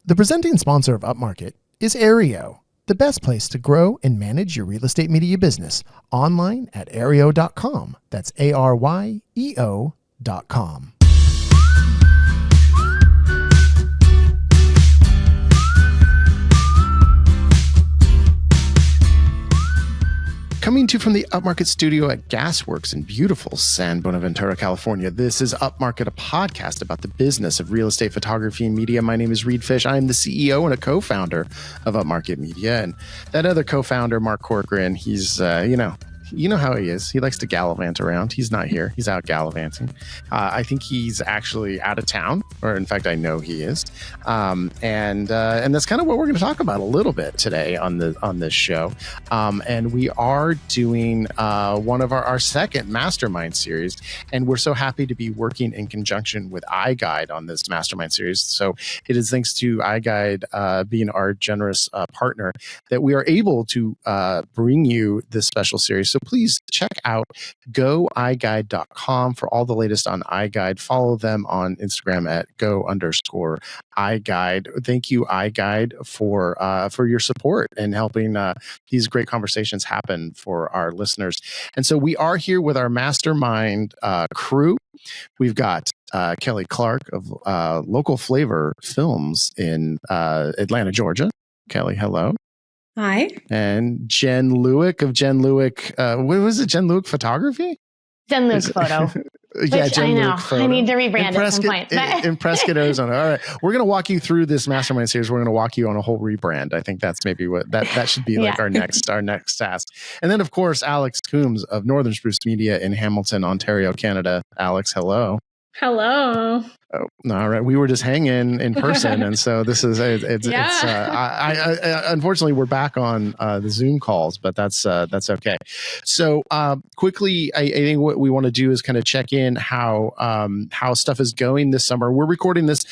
The presenting sponsor of Upmarket is Aereo, the best place to grow and manage your real estate media business online at aereo.com. That's ARYEO.com. Coming to you from the Upmarket studio at Gasworks in beautiful San Buenaventura, California. This is Upmarket, a podcast about the business of real estate photography and media. My name is Reed Fish. I am the CEO and a co-founder of Upmarket Media. And that other co-founder, Mark Corcoran, he's, you know how he is. He likes to gallivant around. He's not here. He's out gallivanting. I think he's actually out of town, or in fact, I know he is. And that's kind of what we're going to talk about a little bit today on this show. And we are doing one of our second mastermind series, and we're so happy to be working in conjunction with iGuide on this mastermind series. So it is thanks to iGuide being our generous partner that we are able to bring you this special series. So please check out goiguide.com for all the latest on iGuide. Follow them on Instagram at go_iGuide. Thank you, iGuide, for your support and helping these great conversations happen for our listeners. And so we are here with our mastermind crew. We've got Kelly Clark of Local Flavor Films in Atlanta, Georgia. Kelly, hello. Hi. And Jenn Lueck of Jenn Lueck. What was it? Jenn Lueck Photography? Jenn Lueck Photo. Yeah, Jenn I know. Lueck Photo. I need to rebrand at some point. In Prescott, Arizona. All right. We're going to walk you through this mastermind series. We're going to walk you on a whole rebrand. I think that's maybe what that should be like our next task. And then, of course, Alex Coombs of Northern Spruce Media in Hamilton, Ontario, Canada. Alex, hello. Hello. Oh, all right. We were just hanging in person, and so this is unfortunately we're back on the Zoom calls, but that's okay. So quickly, I think what we want to do is kind of check in how stuff is going this summer. We're recording this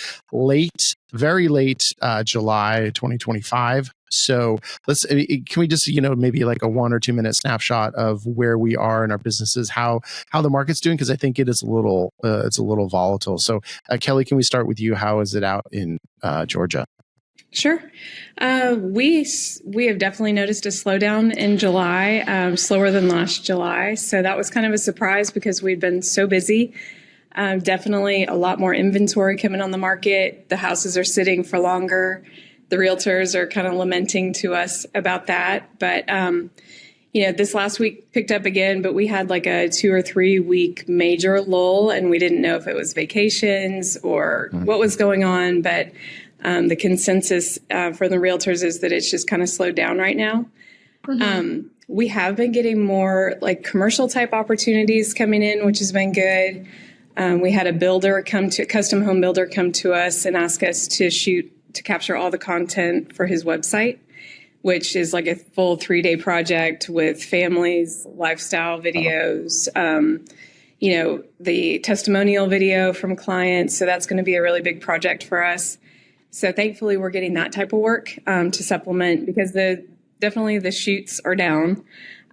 very late July 2025. So can we just, maybe like a 1 or 2 minute snapshot of where we are in our businesses, how the market's doing? Because I think it is it's a little volatile. So Kelly, can we start with you? How is it out in Georgia? Sure. We have definitely noticed a slowdown in July, slower than last July. So that was kind of a surprise because we'd been so busy. Definitely a lot more inventory coming on the market. The houses are sitting for longer. The realtors are kind of lamenting to us about that. But, this last week picked up again, but we had like a 2 or 3 week major lull, and we didn't know if it was vacations or what was going on. But the consensus for the realtors is that it's just kind of slowed down right now. Mm-hmm. We have been getting more like commercial type opportunities coming in, which has been good. We had a custom home builder come to us and ask us to capture all the content for his website, which is like a full 3-day project with families, lifestyle videos, the testimonial video from clients. So that's going to be a really big project for us. So thankfully we're getting that type of work to supplement, because definitely the shoots are down.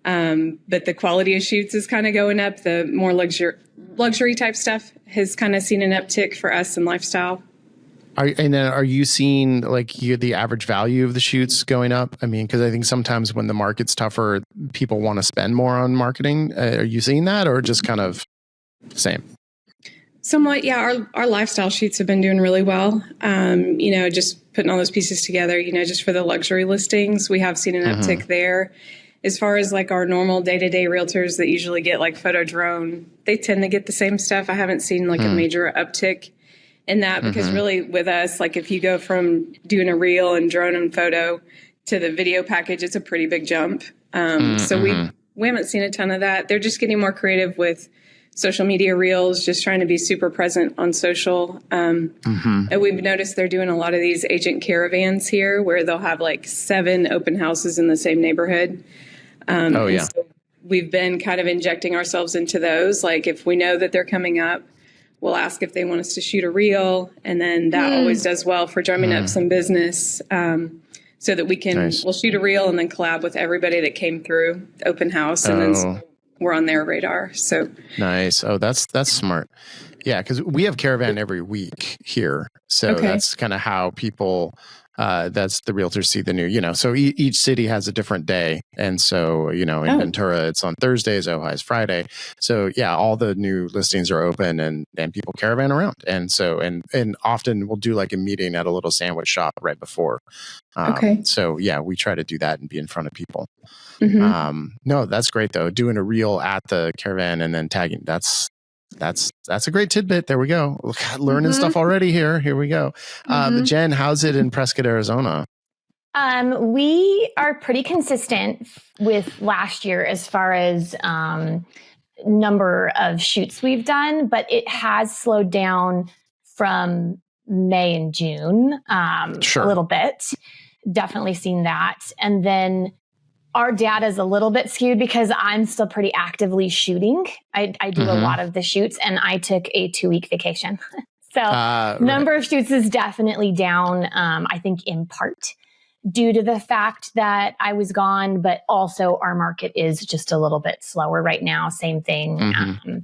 But the quality of shoots is kind of going up. The more luxury type stuff has kind of seen an uptick for us in lifestyle. Are you seeing like the average value of the shoots going up? I mean, because I think sometimes when the market's tougher, people want to spend more on marketing. Are you seeing that, or just kind of same? Somewhat, yeah. Our lifestyle shoots have been doing really well. Just putting all those pieces together, just for the luxury listings, we have seen an uptick there. As far as like our normal day-to-day realtors that usually get like photo drone, they tend to get the same stuff. I haven't seen like a major uptick in that, because really with us, like if you go from doing a reel and drone and photo to the video package, it's a pretty big jump. So we haven't seen a ton of that. They're just getting more creative with social media reels, just trying to be super present on social. And we've noticed they're doing a lot of these agent caravans here where they'll have like 7 open houses in the same neighborhood. So we've been kind of injecting ourselves into those. Like if we know that they're coming up, we'll ask if they want us to shoot a reel, and then that always does well for drumming up some business, so that we'll shoot a reel and then collab with everybody that came through the open house, and then we're on their radar. So nice. Oh, that's smart. Yeah, because we have caravan every week here. So that's kind of how people, that's the realtors see the new, so each city has a different day. And so, in Ventura, it's on Thursdays, Ojai is Friday. So yeah, all the new listings are open and people caravan around. And so, and often we'll do like a meeting at a little sandwich shop right before. So yeah, we try to do that and be in front of people. No, that's great though. Doing a reel at the caravan and then tagging, that's a great tidbit. There we go. Learning stuff already here. Here we go. Jenn, how's it in Prescott, Arizona? We are pretty consistent with last year as far as number of shoots we've done, but it has slowed down from May and June a little bit. Definitely seen that. And then our data is a little bit skewed because I'm still pretty actively shooting. I do a lot of the shoots, and I took a 2-week vacation. So number of shoots is definitely down, I think in part due to the fact that I was gone, but also our market is just a little bit slower right now. Same thing.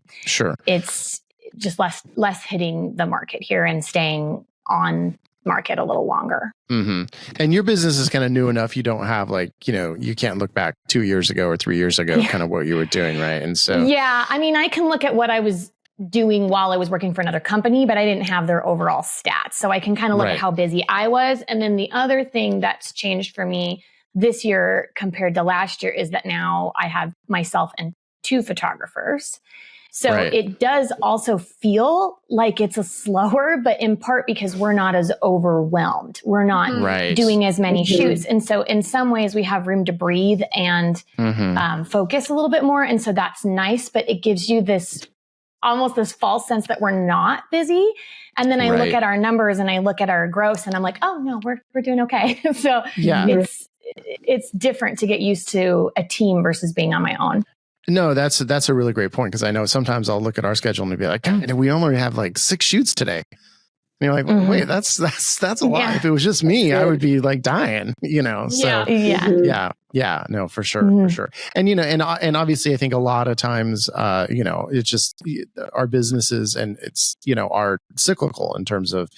It's just less hitting the market here and staying on market a little longer. And your business is kind of new enough. You don't have you can't look back 2 years ago or 3 years ago, kind of what you were doing. Right. And so, I mean, I can look at what I was doing while I was working for another company, but I didn't have their overall stats. So I can kind of look at how busy I was. And then the other thing that's changed for me this year compared to last year is that now I have myself and 2 photographers. So it does also feel like it's a slower, but in part because we're not as overwhelmed. We're not doing as many shoots. And so in some ways we have room to breathe and focus a little bit more. And so that's nice, but it gives you almost this false sense that we're not busy. And then I look at our numbers and I look at our gross and I'm like, oh no, we're doing okay. So it's different to get used to a team versus being on my own. No, that's a really great point, because I know sometimes I'll look at our schedule and be like, God, we only have like 6 shoots today. And you're like, wait, that's a lot. If it was just me, I would be like dying, So no, for sure. And and obviously, I think a lot of times, it's just our businesses and it's are cyclical in terms of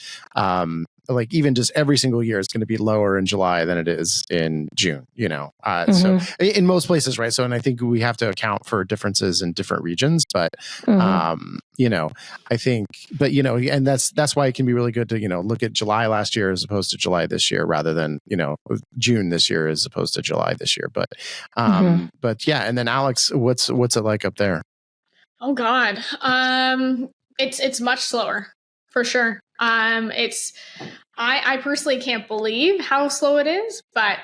like even just every single year it's going to be lower in July than it is in June, so in most places, right? So, and I think we have to account for differences in different regions, but, I think, but, and that's why it can be really good to, look at July last year as opposed to July this year, rather than, June this year as opposed to July this year. But, yeah. And then Alex, what's it like up there? Oh God. It's much slower for sure. I personally can't believe how slow it is, but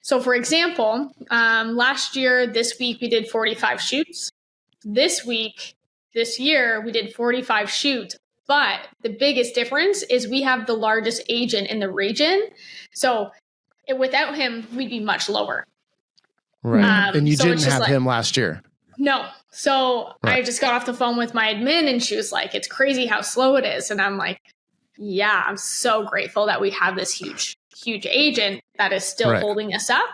so for example, last year, this week we did 45 shoots. This year we did 45 shoots, but the biggest difference is we have the largest agent in the region. So without him, we'd be much lower. Right. And you didn't have him last year. No. So I just got off the phone with my admin and she was like, it's crazy how slow it is. And I'm like, yeah, I'm so grateful that we have this huge agent that is still holding us up.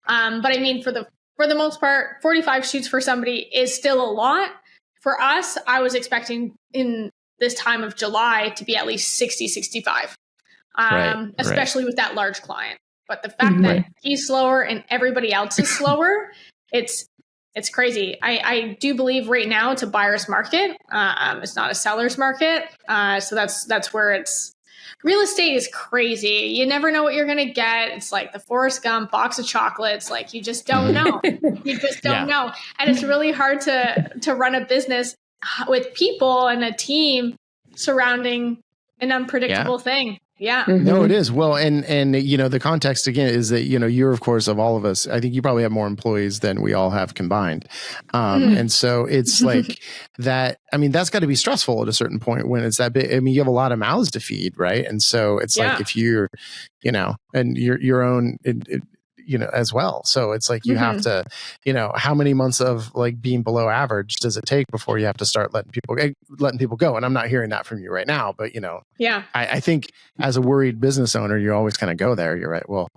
But I mean, for the most part, 45 shoots for somebody is still a lot. For us, I was expecting in this time of July to be at least 60, 65, especially with that large client. But the fact that he's slower and everybody else is slower, it's crazy. I do believe right now it's a buyer's market. It's not a seller's market. So that's where real estate is crazy. You never know what you're going to get. It's like the Forrest Gump box of chocolates. Like you just don't know. You just don't know. And it's really hard to run a business with people and a team surrounding an unpredictable thing. Yeah. No, it is. Well, and the context again is that, you're of course of all of us, I think you probably have more employees than we all have combined. And so it's like that, I mean, that's got to be stressful at a certain point when it's that big. I mean, you have a lot of mouths to feed, right? And so it's like if you're, and your own, as well. So it's like you have to, how many months of like being below average does it take before you have to start letting people go? And I'm not hearing that from you right now, but I think as a worried business owner, you always kind of go there. You're right. Well,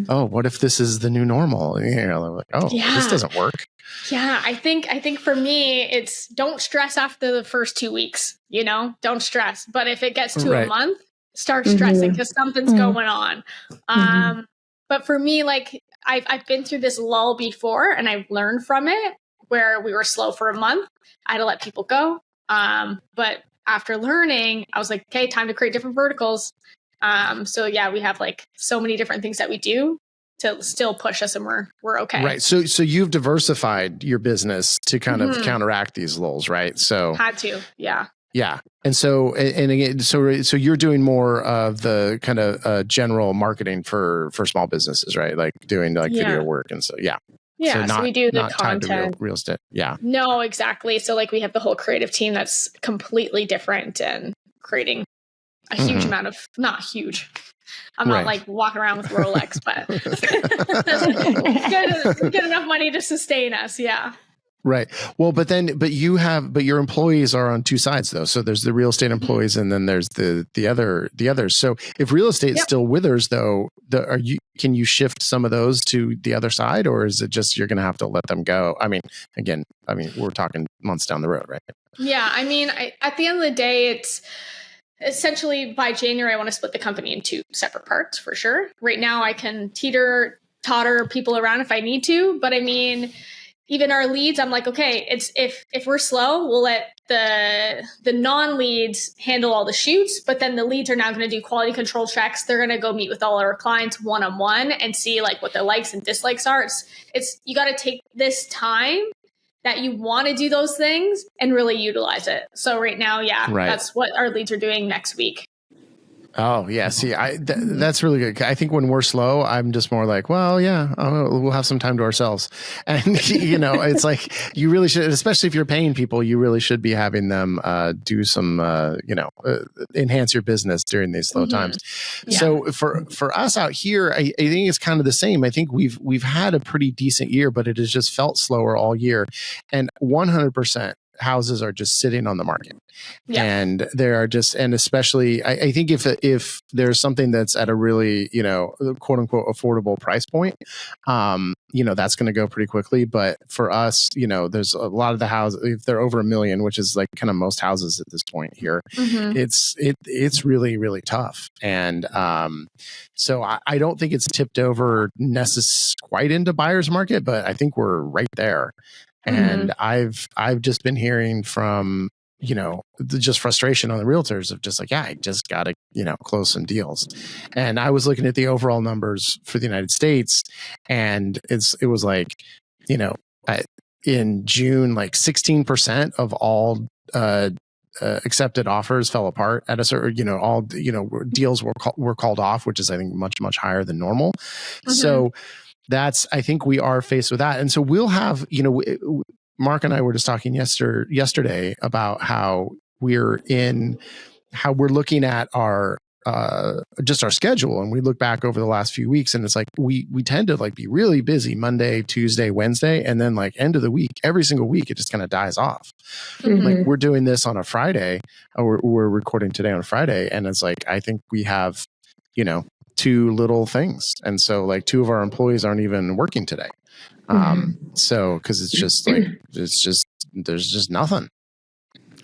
oh, what if this is the new normal? Like, oh, this doesn't work. Yeah, I think for me, it's don't stress after the first 2 weeks, don't stress. But if it gets to a month, start stressing because something's going on. But for me, like I've been through this lull before and I've learned from it where we were slow for a month. I had to let people go. But after learning, I was like, okay, time to create different verticals. So yeah, we have like so many different things that we do to still push us and we're okay. Right. So you've diversified your business to kind of counteract these lulls, right? So had to, yeah. Yeah. And so, and again, so you're doing more of the kind of general marketing for small businesses, right? Like doing like video work. And so, yeah. Yeah. So we do the content. Tied to real estate. Yeah. No, exactly. So like we have the whole creative team that's completely different and creating a huge amount of, not huge. I'm not like walking around with Rolex, but good enough money to sustain us. Yeah. Right. Well, but your employees are on two sides though. So there's the real estate employees and then there's the others. So if real estate still withers though, can you shift some of those to the other side, or is it just, you're going to have to let them go? I mean, we're talking months down the road, right? Yeah. I mean, at the end of the day, it's essentially by January, I want to split the company in two separate parts for sure. Right now I can totter people around if I need to, but I mean, even our leads, I'm like, okay, it's if we're slow, we'll let the non-leads handle all the shoots, but then the leads are now going to do quality control checks. They're going to go meet with all our clients one-on-one and see like what their likes and dislikes are. It's you got to take this time that you want to do those things and really utilize it. So right now, that's what our leads are doing next week. Oh yeah. See, that's really good. I think when we're slow, I'm just more like, well, yeah, we'll have some time to ourselves. And it's like, you really should, especially if you're paying people, you really should be having them do some, enhance your business during these slow times. Yeah. So for us out here, I think it's kind of the same. I think we've had a pretty decent year, but it has just felt slower all year. And 100%. Houses are just sitting on the market, and there are just, and especially, I think if there's something that's at a really, quote unquote affordable price point, that's going to go pretty quickly. But for us, there's a lot of the houses, if they're over $1 million, which is like kind of most houses at this point here, it's really, really tough. And so I don't think it's tipped over quite into buyer's market, but I think we're right there. And I've just been hearing from, just frustration on the realtors of just like, I just got to, close some deals. And I was looking at the overall numbers for the United States, and it was like, in June, like 16% of all accepted offers fell apart at a certain, all, deals were called off, which is, I think, much, much higher than normal. So I think we are faced with that. And so we'll have, Mark and I were just talking yesterday about how we're looking at our, just our schedule. And we look back over the last few weeks, and it's like, we tend to like be really busy Monday, Tuesday, Wednesday. And then like end of the week, every single week, it just kind of dies off. Like we're doing this on a Friday, or we're recording today on a Friday. And it's like, I think we have, two little things. And so like two of our employees aren't even working today. So, cause it's just like, there's just nothing.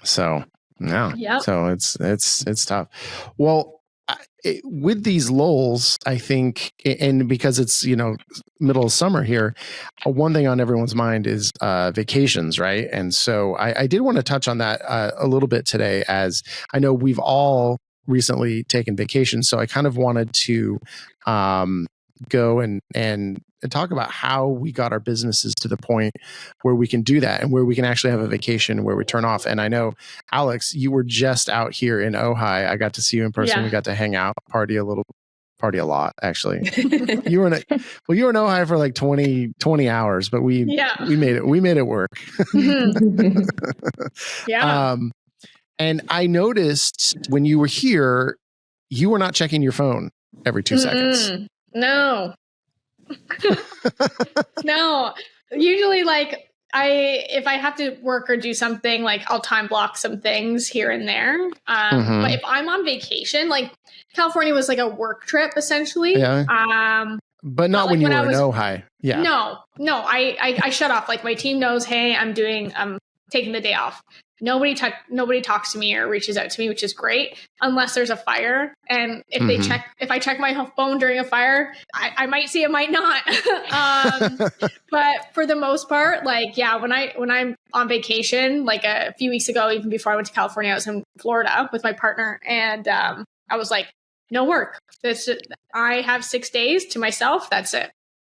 So yeah. So it's tough. Well, with these lulls, I think, and because it's, middle of summer here, one thing on everyone's mind is vacations, right? And so I did want to touch on that a little bit today, as I know we've all recently taken vacation. So I kind of wanted to go and talk about how we got our businesses to the point where we can do that and where we can actually have a vacation where we turn off. And I know, Alex, you were just out here in Ojai. I got to see you in person. We got to hang out, party a lot, actually. You were in Ojai for like 20 hours, but we made it work. And I noticed when you were here, you were not checking your phone every 2 seconds. No. No, usually like if I have to work or do something, like I'll time block some things here and there. But if I'm on vacation, like California was like a work trip essentially. Yeah. But not when you were in Ojai. Yeah. No, I shut off. Like my team knows, hey, I'm taking the day off. Nobody talks to me or reaches out to me, which is great, unless there's a fire. And if I check my phone during a fire, I might see it, might not. But for the most part, like, yeah, when I'm on vacation, like a few weeks ago, even before I went to California, I was in Florida with my partner, and I was like, no work. I have 6 days to myself. That's it.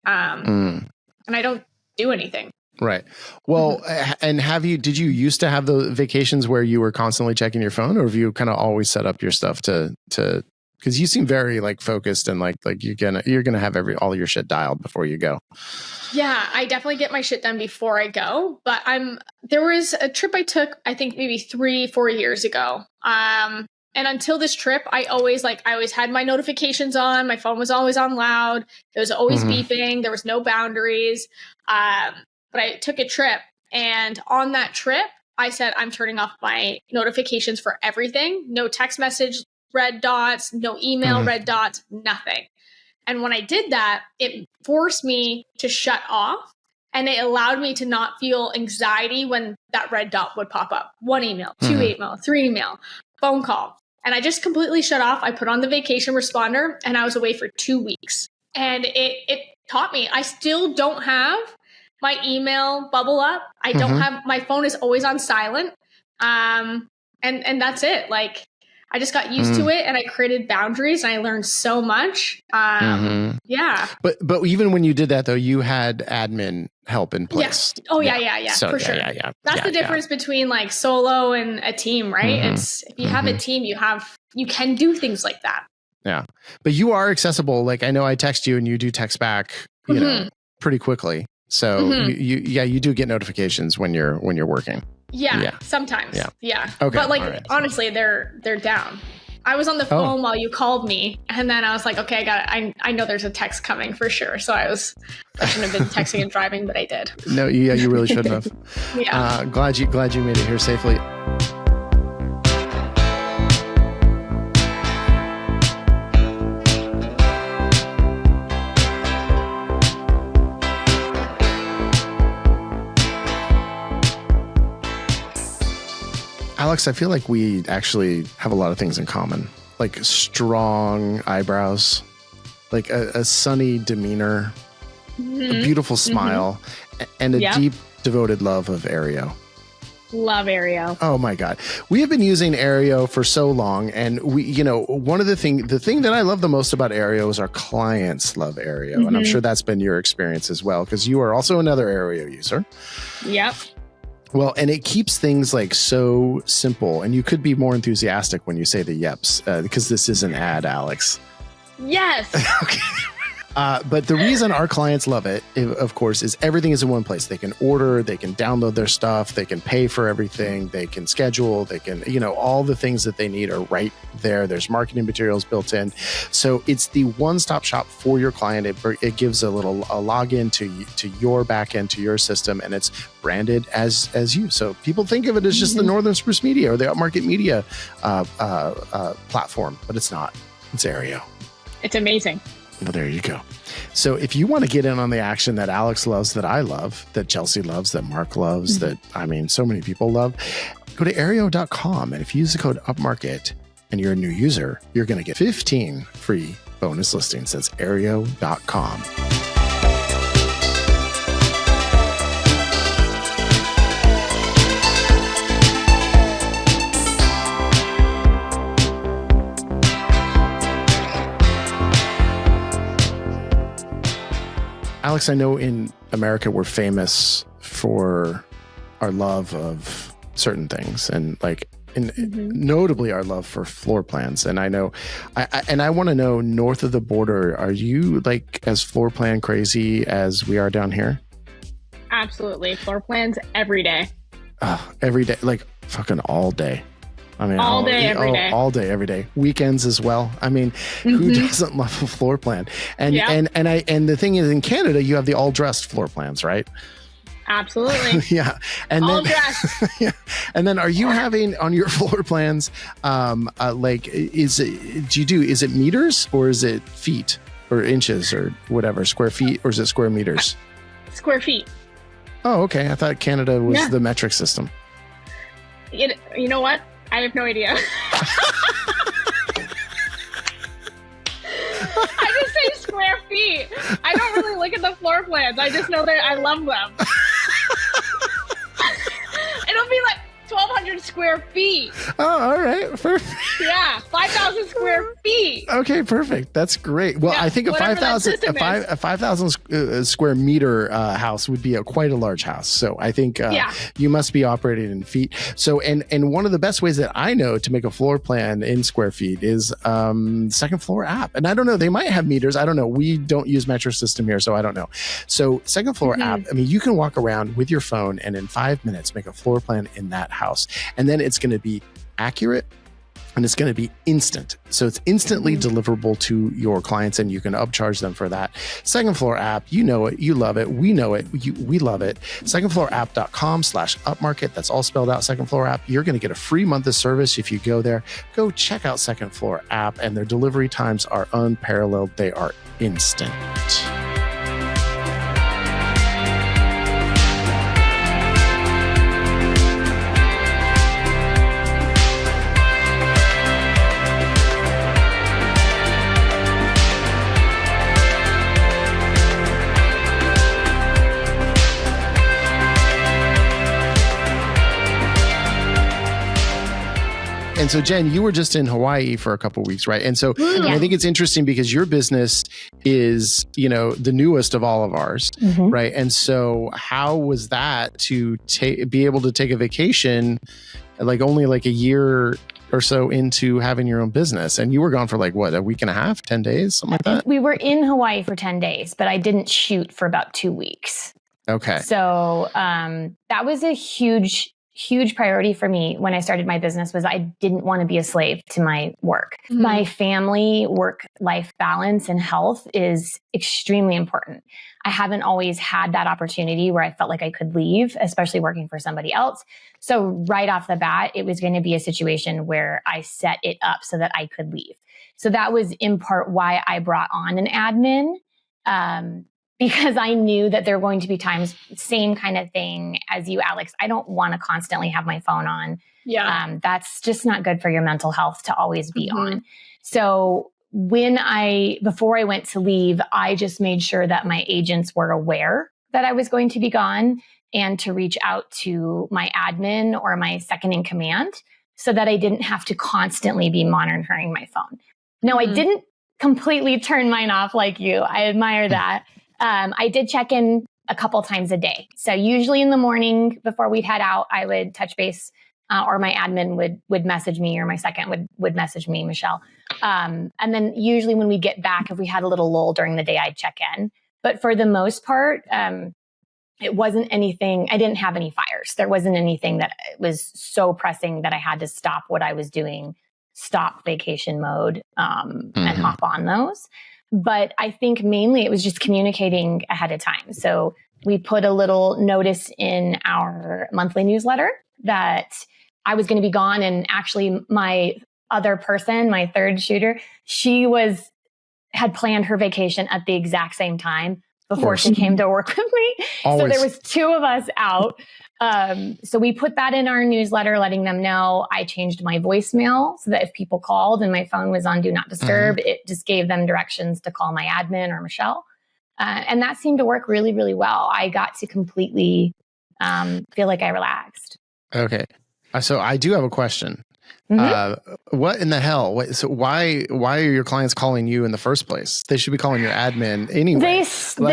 And I don't do anything. Right. Well, and did you used to have the vacations where you were constantly checking your phone, or have you kind of always set up your stuff to, because you seem very like focused and like you're gonna have all your shit dialed before you go. Yeah, I definitely get my shit done before I go, but there was a trip I took, I think maybe 3-4 years ago. And until this trip, I always had my notifications on. My phone was always on loud. It was always beeping. There was no boundaries. But I took a trip, and on that trip, I said, I'm turning off my notifications for everything. No text message, red dots, no email, red dots, nothing. And when I did that, it forced me to shut off, and it allowed me to not feel anxiety when that red dot would pop up. 1 email, 2 email, 3 email, phone call. And I just completely shut off. I put on the vacation responder, and I was away for 2 weeks. And it taught me. I still don't have my email bubble up. I don't have, my phone is always on silent. And that's it. Like, I just got used to it, and I created boundaries, and I learned so much. Yeah. But even when you did that though, you had admin help in place. Yeah. Oh yeah. So, for sure. Yeah. That's the difference between like solo and a team, right? It's if you have a team, you can do things like that. Yeah. But you are accessible. Like, I know I text you and you do text back, you know, pretty quickly. So you do get notifications when you're working. Yeah. Sometimes. Yeah. Okay. But like, honestly, they're down. I was on the phone while you called me, and then I was like, okay, I know there's a text coming for sure. So I shouldn't have been texting and driving, but I did. No, you really shouldn't have. Yeah. Glad you made it here safely. Alex, I feel like we actually have a lot of things in common, like strong eyebrows, like a sunny demeanor, a beautiful smile, and a deep, devoted love of Aereo. Love Aereo. Oh my God. We have been using Aereo for so long. And one of the thing that I love the most about Aereo is our clients love Aereo. And I'm sure that's been your experience as well, because you are also another Aereo user. Yep. Well, and it keeps things like so simple, and you could be more enthusiastic when you say the yeps, because this is an ad, Alex. Yes. Okay. But the reason our clients love it, of course, is everything is in one place. They can order, they can download their stuff, they can pay for everything, they can schedule, they can, all the things that they need are right there. There's marketing materials built in. So it's the one-stop shop for your client. It gives a login to your backend, to your system, and it's branded as you. So people think of it as just the Northern Spruce Media or the Upmarket Media platform, but it's not. It's Aereo. It's amazing. Well, there you go. So if you want to get in on the action that Alex loves, that I love, that Chelsea loves, that Mark loves, that, so many people love, go to Aereo.com. And if you use the code Upmarket and you're a new user, you're going to get 15 free bonus listings. That's Aereo.com. Alex, I know in America we're famous for our love of certain things, and notably our love for floor plans. And I know, I want to know, north of the border, are you like as floor plan crazy as we are down here? Absolutely, floor plans every day. Every day, like fucking all day. I mean, all day, every day. All day, every day. Weekends as well. I mean, who doesn't love a floor plan? And and the thing is, in Canada, you have the all dressed floor plans, right? Absolutely. Yeah. And all then, dressed. Yeah. And then, are you having on your floor plans, is it meters or is it feet or inches or whatever, square feet, or is it square meters? Square feet. Oh, okay. I thought Canada was the metric system. You know what? I have no idea. I just say square feet. I don't really look at the floor plans. I just know that I love them. It'll be like 1,200 square feet. Oh, all right. Perfect. Yeah, 5,000 square feet. Okay, perfect. That's great. Well, I think a 5,000 square meter house would be quite a large house. So I think you must be operating in feet. So and one of the best ways that I know to make a floor plan in square feet is Second Floor app. And I don't know, they might have meters. I don't know. We don't use metric system here, so I don't know. So Second Floor app, I mean, you can walk around with your phone and in 5 minutes make a floor plan in that house. And then it's going to be accurate and it's going to be instant. So it's instantly deliverable to your clients and you can upcharge them for that. Second Floor app, you know it, you love it, we know it, we love it. Secondfloorapp.com/upmarket. That's all spelled out, Second Floor app. You're going to get a free month of service if you go there. Go check out Second Floor app, and their delivery times are unparalleled. They are instant. And so, Jenn, you were just in Hawaii for a couple of weeks, right? And so I think it's interesting because your business is, the newest of all of ours, right? And so how was that to be able to take a vacation, only a year or so into having your own business? And you were gone for a week and a half, 10 days, something like that? We were in Hawaii for 10 days, but I didn't shoot for about 2 weeks. Okay. So that was a huge priority for me when I started my business. Was I didn't want to be a slave to my work. My family work-life balance and health is extremely important. I haven't always had that opportunity where I felt like I could leave, especially working for somebody else. So right off the bat, it was going to be a situation where I set it up so that I could leave. So that was in part why I brought on an admin, because I knew that there were going to be times, same kind of thing as you, Alex. I don't want to constantly have my phone on. Yeah. That's just not good for your mental health to always be on. So before I went to leave, I just made sure that my agents were aware that I was going to be gone and to reach out to my admin or my second in command so that I didn't have to constantly be monitoring my phone. No, I didn't completely turn mine off like you. I admire that. I did check in a couple times a day. So usually in the morning before we'd head out, I would touch base, or my admin would message me, or my second would message me, Michelle. And then usually when we get back, if we had a little lull during the day, I'd check in. But for the most part, it wasn't anything, I didn't have any fires. There wasn't anything that was so pressing that I had to stop what I was doing, stop vacation mode, and hop on those. But I think mainly it was just communicating ahead of time. So we put a little notice in our monthly newsletter that I was going to be gone. And actually my other person, my third shooter, she had planned her vacation at the exact same time before she came to work with me. Always. So there was 2 of us out. So we put that in our newsletter, letting them know. I changed my voicemail so that if people called and my phone was on Do Not Disturb, it just gave them directions to call my admin or Michelle. And that seemed to work really, really well. I got to completely feel like I relaxed. Okay. So I do have a question. What in the hell? So why are your clients calling you in the first place? They should be calling your admin anyway. They still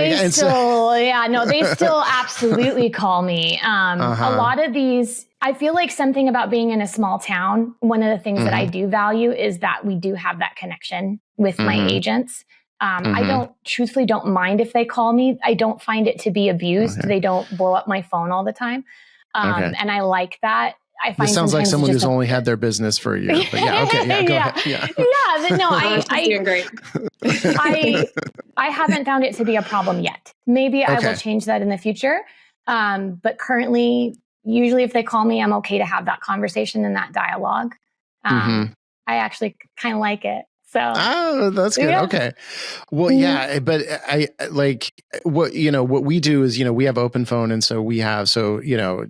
absolutely call me. A lot of these, I feel like something about being in a small town, one of the things that I do value is that we do have that connection with my agents. I truthfully don't mind if they call me. I don't find it to be abused. They don't blow up my phone all the time. And I like that. I find this sounds like someone who's just only had their business for a year. But yeah, okay, yeah, go ahead. Yeah, no, She's doing great. I haven't found it to be a problem yet. Maybe I will change that in the future. But currently, usually if they call me, I'm okay to have that conversation and that dialogue. I actually kind of like it. So, that's good. Yeah. Okay. Well, yeah, but I like what we do is, we have open phone. And so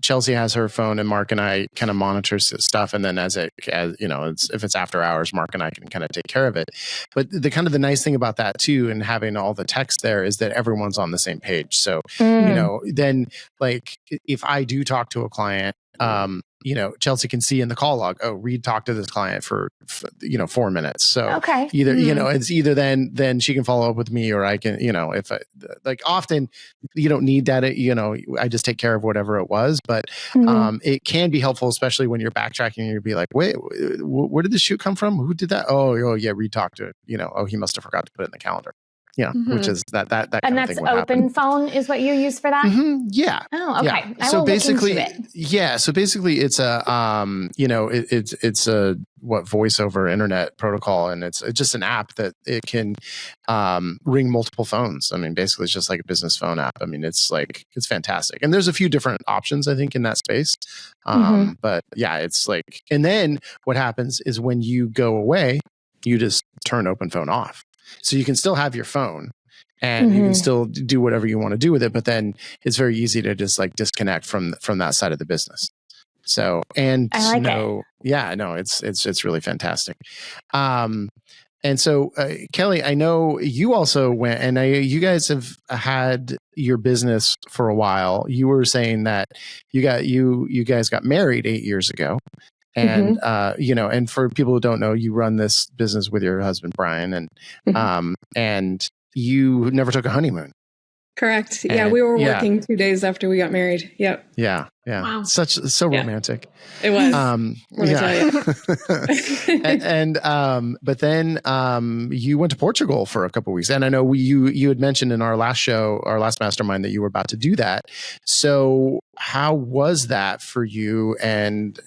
Chelsea has her phone and Mark and I kind of monitor stuff. And then as if it's after hours, Mark and I can kind of take care of it. But the nice thing about that too, and having all the text there is that everyone's on the same page. So, then like if I do talk to a client, Chelsea can see in the call log, Reed talked to this client for 4 minutes. So either, it's either then she can follow up with me, or I can, if I, like often you don't need that, I just take care of whatever it was, but it can be helpful, especially when you're backtracking and you'd be like, wait, where did the shoot come from? Who did that? Oh yeah. Reed talked to it, he must've forgot to put it in the calendar. Yeah, which is that kind of thing. And that's open phone is what you use for that? Yeah. Oh, okay. Yeah. So basically, it's a it's a voice over internet protocol, and it's just an app that it can ring multiple phones. I mean, basically, it's just like a business phone app. I mean, it's fantastic, and there's a few different options I think in that space. But yeah, it's like, and then what happens is when you go away, you just turn open phone off. So you can still have your phone and you can still do whatever you want to do with it, but then it's very easy to just like disconnect from that side of the business. So, and it's really fantastic. And so, Kelly, I know you also went, and you guys have had your business for a while. You were saying that you guys got married 8 years ago. And, and for people who don't know, you run this business with your husband, Brian, and you never took a honeymoon. Correct. Yeah. We were working 2 days after we got married. Yep. Yeah. Yeah. Wow. So romantic. It was. Let me tell you. But then, you went to Portugal for a couple of weeks, and I know you had mentioned in our last mastermind that you were about to do that. So how was that for you? And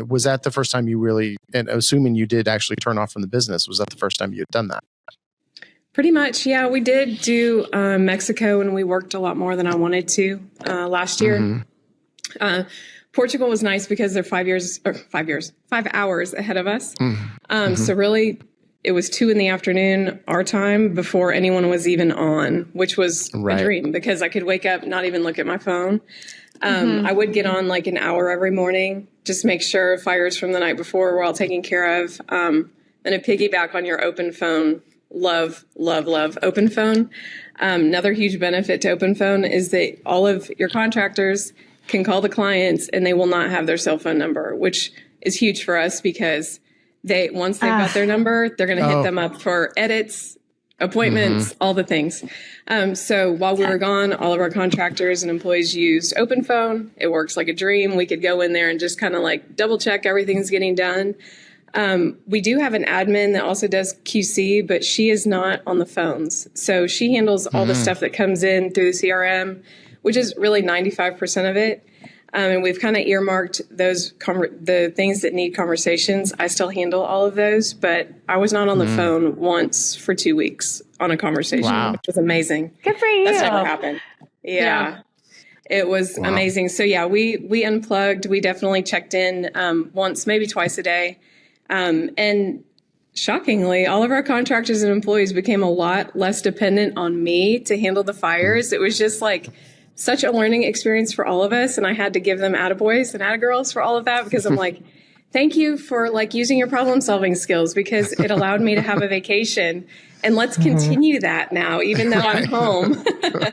was that the first time you really, and assuming you did actually turn off from the business, was that the first time you had done that? Pretty much. Yeah. We did do Mexico, and we worked a lot more than I wanted to last year. Portugal was nice because they're 5 hours ahead of us. So really it was 2 p.m. our time before anyone was even on, which was a dream because I could wake up, not even look at my phone. I would get on like an hour every morning, just make sure fires from the night before were all taken care of. And a piggyback on your open phone. Love open phone. Another huge benefit to open phone is that all of your contractors can call the clients and they will not have their cell phone number, which is huge for us because once they've got their number, they're going to hit them up for edits, appointments, all the things. So while we were gone, all of our contractors and employees used open phone. It works like a dream. We could go in there and just kind of like double check everything's getting done. We do have an admin that also does QC, but she is not on the phones. So she handles all the stuff that comes in through the CRM, which is really 95% of it. And we've kind of earmarked the things that need conversations. I still handle all of those, but I was not on the phone once for 2 weeks on a conversation, which was amazing. Good for you. That's never happened. Yeah. It was amazing. So yeah, we unplugged. We definitely checked in once, maybe twice a day. And shockingly, all of our contractors and employees became a lot less dependent on me to handle the fires. It was just like such a learning experience for all of us. And I had to give them attaboys and attagirls for all of that because I'm like, thank you for like using your problem solving skills because it allowed me to have a vacation. And let's continue that now, even though I'm home.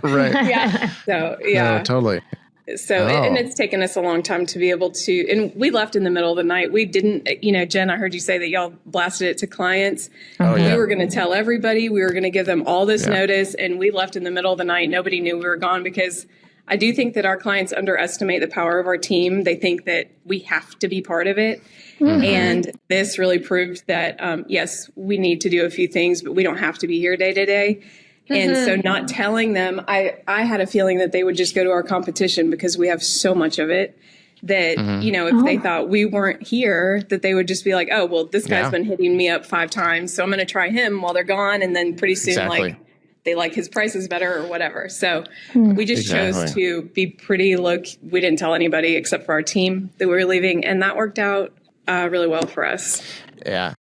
Yeah. So, yeah. No, totally. So, and it's taken us a long time to be able to, and we left in the middle of the night. We didn't, Jen, I heard you say that y'all blasted it to clients. We were going to tell everybody, we were going to give them all this notice, and we left in the middle of the night. Nobody knew we were gone because I do think that our clients underestimate the power of our team. They think that we have to be part of it. And this really proved that, yes, we need to do a few things, but we don't have to be here day to day. And so not telling them, I had a feeling that they would just go to our competition because we have so much of it. that, if they thought we weren't here, that they would just be like, oh, well, this guy's been hitting me up 5 times, so I'm going to try him while they're gone. And then pretty soon, like, they like his prices better or whatever. So we just chose to be pretty we didn't tell anybody except for our team that we were leaving. And that worked out really well for us. Yeah.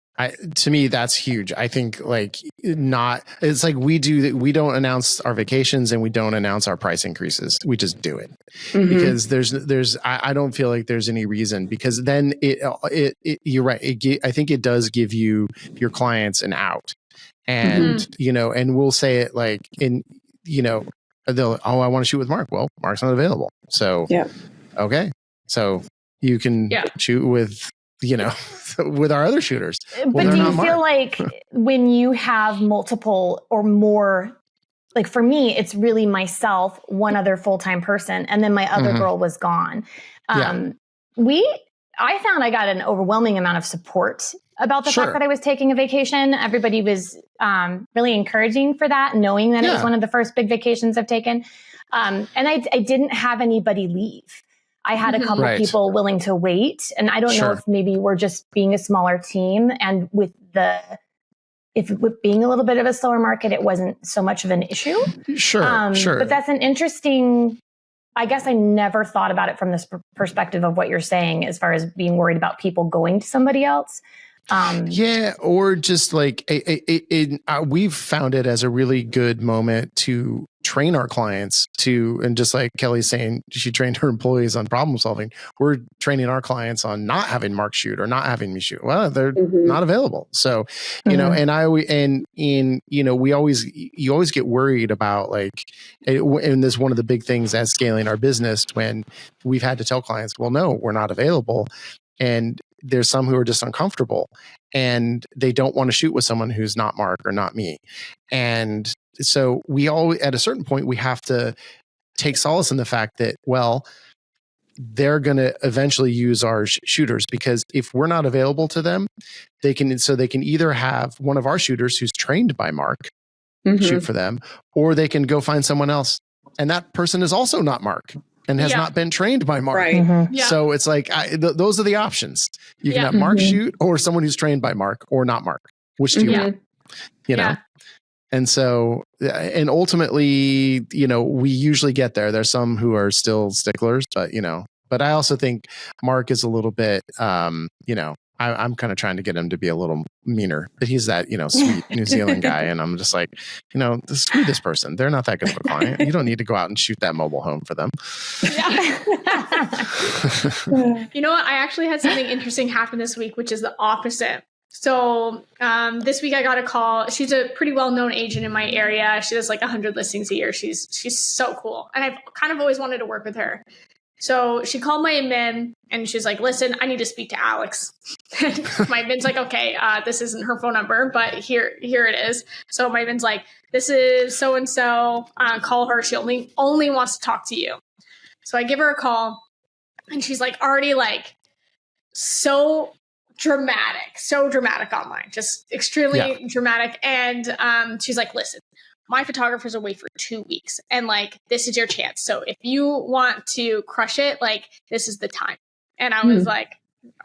To me, that's huge. I think it's like we don't announce our vacations and we don't announce our price increases. We just do it because I don't feel like there's any reason, because then you're right. I think it does give your clients an out, and, and we'll say it like they'll, I want to shoot with Mark. Well, Mark's not available. So, okay. So you can shoot with, with our other shooters. But do you feel like when you have multiple or more, like for me, it's really myself, one other full-time person, and then my other girl was gone. I found I got an overwhelming amount of support about the fact that I was taking a vacation. Everybody was really encouraging for that, knowing that it was one of the first big vacations I've taken. And I didn't have anybody leave. I had a couple of people willing to wait. And I don't know if maybe we're just being a smaller team, and with being a little bit of a slower market, it wasn't so much of an issue. Sure. But that's an interesting, I guess I never thought about it from this perspective of what you're saying, as far as being worried about people going to somebody else. Or just like we've found it as a really good moment to train our clients and just like Kelly's saying, she trained her employees on problem solving. We're training our clients on not having Mark shoot or not having me shoot. Well, they're not available. So, you always get worried about and this is one of the big things as scaling our business, when we've had to tell clients, well, no, we're not available. And there's some who are just uncomfortable and they don't want to shoot with someone who's not Mark or not me. And so at a certain point, we have to take solace in the fact that, well, they're going to eventually use our shooters, because if we're not available to them, they can either have one of our shooters who's trained by Mark shoot for them, or they can go find someone else. And that person is also not Mark and has not been trained by Mark. Right. So it's like, those are the options. You can have Mark shoot, or someone who's trained by Mark, or not Mark. Which do you want? You know? And so, and ultimately, we usually get there. There's some who are still sticklers, but I also think Mark is a little bit, I'm kind of trying to get him to be a little meaner, but he's that, sweet New Zealand guy. And I'm just like, screw this person. They're not that good of a client. You don't need to go out and shoot that mobile home for them. You know what? I actually had something interesting happen this week, which is the opposite. So this week I got a call. She's a pretty well-known agent in my area. She does like 100 listings a year. She's so cool. And I've kind of always wanted to work with her. So she called my admin and she's like, listen, I need to speak to Alex. My admin's like, okay, this isn't her phone number, but here it is. So my admin's like, this is so-and-so, call her. She only wants to talk to you. So I give her a call and she's like already like so dramatic online, just extremely dramatic. And she's like, listen, my photographer's away for 2 weeks and like, this is your chance. So if you want to crush it, like this is the time. And I was like,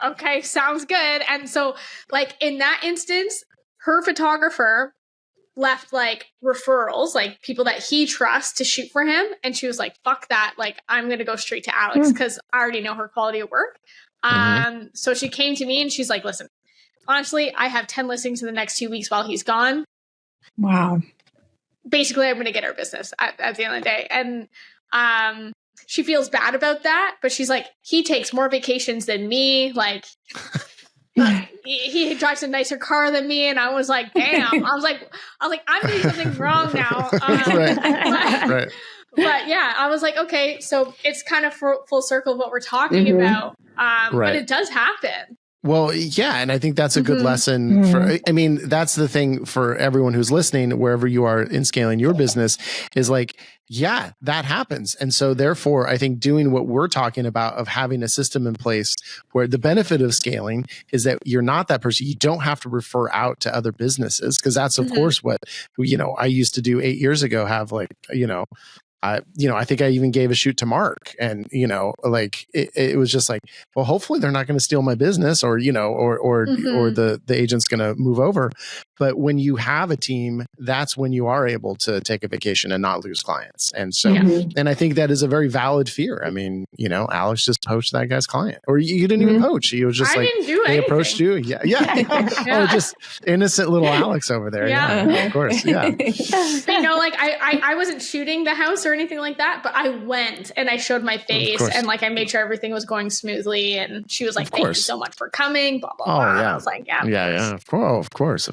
okay, sounds good. And so like in that instance, her photographer left like referrals, like people that he trusts to shoot for him. And she was like, fuck that. Like, I'm going to go straight to Alex because I already know her quality of work. So she came to me and she's like, listen, honestly, I have 10 listings in the next 2 weeks while he's gone. Wow. Basically, I'm going to get her business at the end of the day. And she feels bad about that, but she's like, he takes more vacations than me. Like, he drives a nicer car than me. And I was like, damn. I was like, I'm doing something wrong now. Right. But yeah, I was like, okay, so it's kind of full circle of what we're talking about. But it does happen. Well, yeah. And I think that's a good lesson that's the thing for everyone who's listening, wherever you are in scaling your business, is like, yeah, that happens. And so therefore, I think doing what we're talking about of having a system in place where the benefit of scaling is that you're not that person. You don't have to refer out to other businesses, because that's of course what, I used to do 8 years ago, have like, I think I even gave a shoot to Mark, and like it was just like, well, hopefully they're not going to steal my business, or or the agent's going to move over. But when you have a team, that's when you are able to take a vacation and not lose clients. And so, and I think that is a very valid fear. I mean, Alex just poached that guy's client, or you didn't even poach. He was just they approached you. Yeah. Oh, just innocent little Alex over there. Yeah, of course. Yeah. Like I wasn't shooting the house or anything like that, but I went and I showed my face and like I made sure everything was going smoothly. And she was like, "Thank you so much for coming." Blah blah blah. Yeah. I was like, yeah. Of course.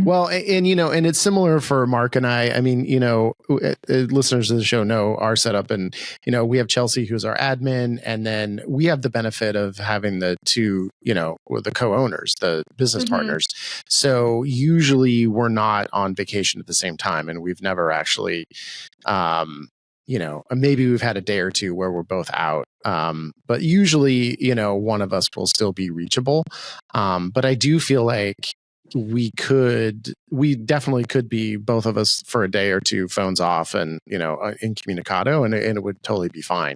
Well, and and it's similar for Mark and I. I mean, listeners of the show know our setup, and we have Chelsea, who's our admin, and then we have the benefit of having the two, the co-owners, the business partners. So usually we're not on vacation at the same time, and we've never actually, maybe we've had a day or two where we're both out. But usually, one of us will still be reachable. But I do feel like we definitely could be both of us for a day or two, phones off and, incommunicado, and it would totally be fine.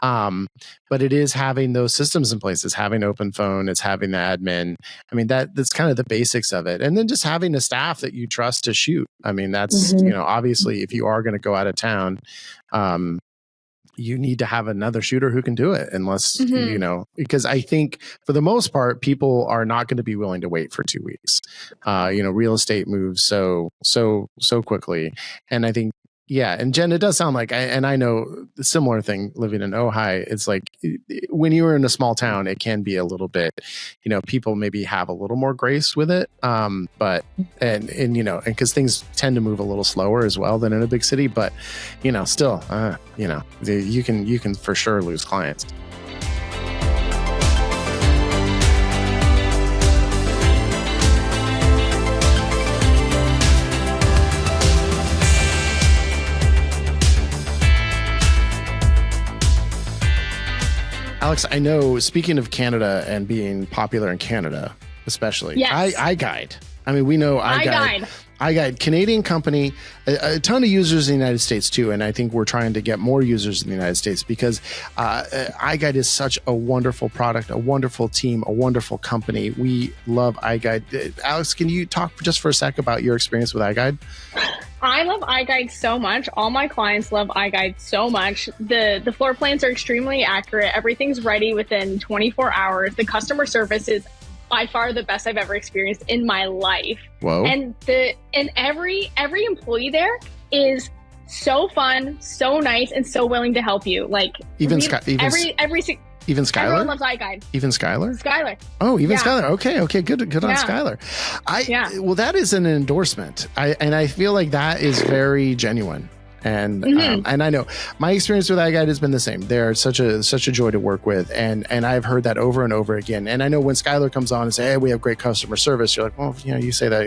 But it is having those systems in place. It's having open phone. It's having the admin. I mean, that's kind of the basics of it. And then just having a staff that you trust to shoot. I mean, that's, obviously if you are going to go out of town, you need to have another shooter who can do it, unless, because I think for the most part, people are not going to be willing to wait for 2 weeks. Real estate moves so quickly. And I think, and Jenn, it does sound like, and I know the similar thing living in Ojai, it's like when you're in a small town, it can be a little bit, people maybe have a little more grace with it. But, and because things tend to move a little slower as well than in a big city, but, still, you can for sure lose clients. Alex, I know, speaking of Canada and being popular in Canada, especially, iGuide. I mean, we know iGuide, Canadian company, a ton of users in the United States too. And I think we're trying to get more users in the United States because iGuide is such a wonderful product, a wonderful team, a wonderful company. We love iGuide. Alex, can you talk just for a sec about your experience with iGuide? I love iGuide so much. All my clients love iGuide so much. The floor plans are extremely accurate. Everything's ready within 24 hours. The customer service is by far the best I've ever experienced in my life. Whoa. And every employee there is so fun, so nice, and so willing to help you. Like even Even Skylar? Everyone loves iGuide. Even Skylar? Skylar. Oh, even Skylar. Okay. Good on Skylar. Well, that is an endorsement. I feel like that is very genuine. And and I know my experience with iGuide has been the same. They're such a joy to work with, and I've heard that over and over again. And I know when Skylar comes on and say, "Hey, we have great customer service," you're like, "Well, you say that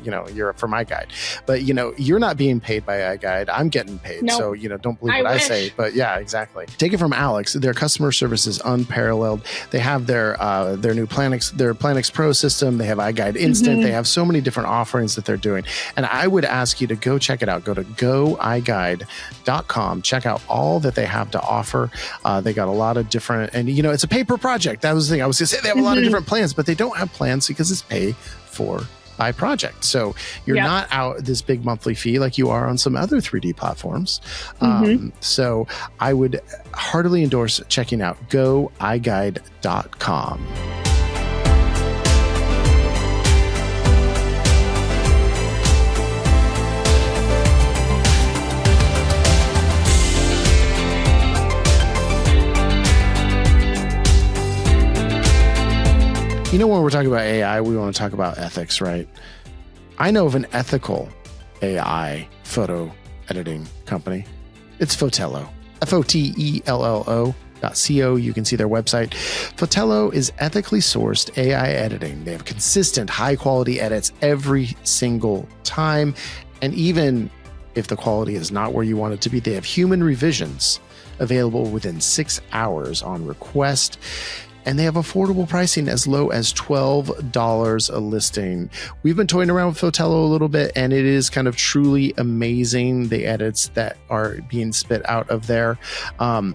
you're from iGuide, but you're not being paid by iGuide. I'm getting paid, nope. So don't believe what I say." But yeah, exactly. Take it from Alex. Their customer service is unparalleled. They have their new Planix Pro system. They have iGuide Instant. They have so many different offerings that they're doing, and I would ask you to go check it out. Go to goiGuide.com. Check out all that they have to offer. They got a lot of different, and it's a paper project. That was the thing I was going to say. They have a lot of different plans, but they don't have plans because it's pay for by project. So you're not out this big monthly fee like you are on some other 3D platforms. So I would heartily endorse checking out goiGuide.com. When we're talking about AI, we want to talk about ethics, right? I know of an ethical AI photo editing company. It's Fotello, Fotello.co. You can see their website. Fotello is ethically sourced AI editing. They have consistent, high-quality edits every single time. And even if the quality is not where you want it to be, they have human revisions available within 6 hours on request. and they have affordable pricing as low as $12 a listing. We've been toying around with Fotello a little bit, and it is kind of truly amazing, the edits that are being spit out of there.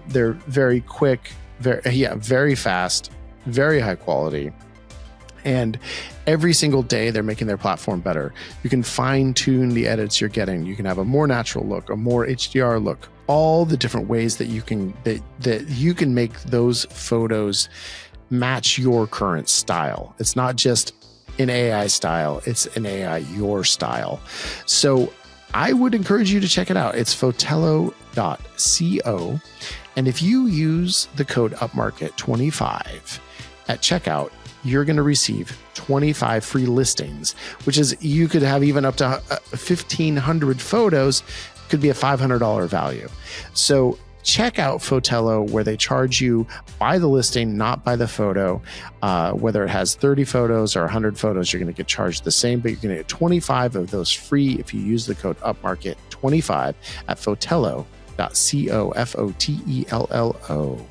They're very quick, very fast, very high quality. And every single day they're making their platform better. You can fine tune the edits you're getting. You can have a more natural look, a more HDR look, all the different ways that you can make those photos match your current style. It's not just an AI style, it's an AI your style. So I would encourage you to check it out. It's fotello.co. And if you use the code upmarket25 at checkout, you're going to receive 25 free listings, which is, you could have even up to 1,500 photos, could be a $500 value. So check out Fotello, where they charge you by the listing, not by the photo. Whether it has 30 photos or 100 photos, you're going to get charged the same, but you're going to get 25 of those free if you use the code upmarket25 at fotello.co, Fotello.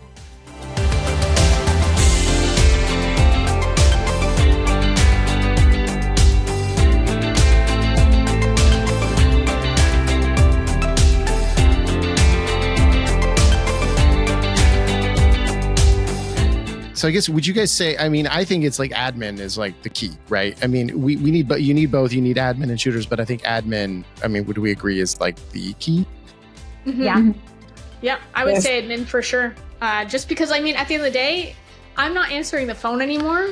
So I guess, would you guys say, I mean, I think it's like admin is like the key, right? I mean, we need, but you need both. You need admin and shooters, but I think admin, I mean, would we agree is like the key? Mm-hmm. Yeah. Yeah, I would say admin for sure. Just because, I mean, at the end of the day, I'm not answering the phone anymore.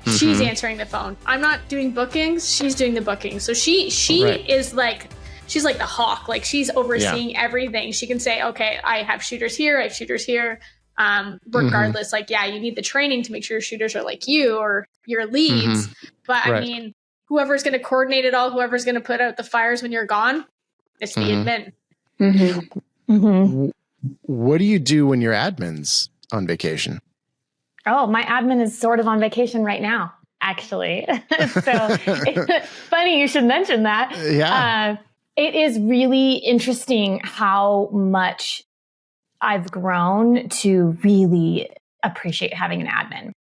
She's answering the phone. I'm not doing bookings. She's doing the bookings. So she is like, she's like the hawk. Like, she's overseeing everything. She can say, okay, I have shooters here. I have shooters here. Regardless, like, yeah, you need the training to make sure your shooters are like you or your leads. But I mean, whoever's going to coordinate it all, whoever's going to put out the fires when you're gone, it's the admin. What do you do when your admin's on vacation? Oh, my admin is sort of on vacation right now, actually. So funny you should mention that. Yeah. It is really interesting how much I've grown to really appreciate having an admin.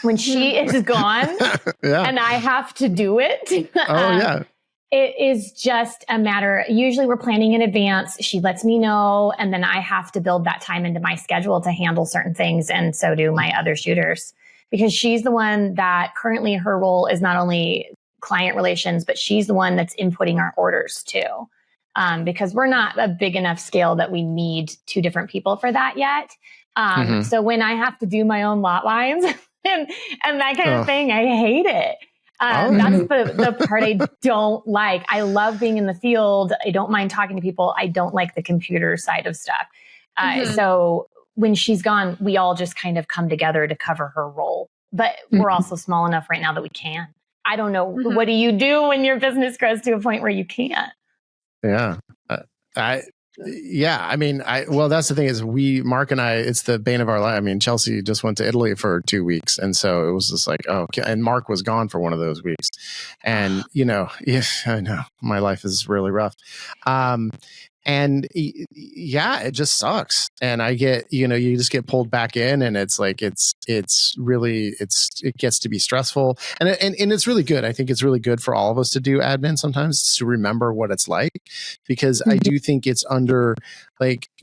When she is gone and I have to do it, it is just a matter. Usually we're planning in advance. She lets me know, and then I have to build that time into my schedule to handle certain things. And so do my other shooters, because she's the one that currently, her role is not only client relations, but she's the one that's inputting our orders too. Because we're not a big enough scale that we need two different people for that yet. So when I have to do my own lot lines and that kind of thing, I hate it. That's the part I don't like. I love being in the field. I don't mind talking to people. I don't like the computer side of stuff. So when she's gone, we all just kind of come together to cover her role. But we're also small enough right now that we can. I don't know. What do you do when your business grows to a point where you can't? Yeah. I mean, well, that's the thing is Mark and I, it's the bane of our life. I mean, Chelsea just went to Italy for 2 weeks. And so it was just like, oh, okay. And Mark was gone for one of those weeks. And, you know, I know my life is really rough. And it just sucks. And I get, you just get pulled back in, and it's like, it gets to be stressful, and it's really good. I think it's really good for all of us to do admin sometimes, to remember what it's like, because I do think it's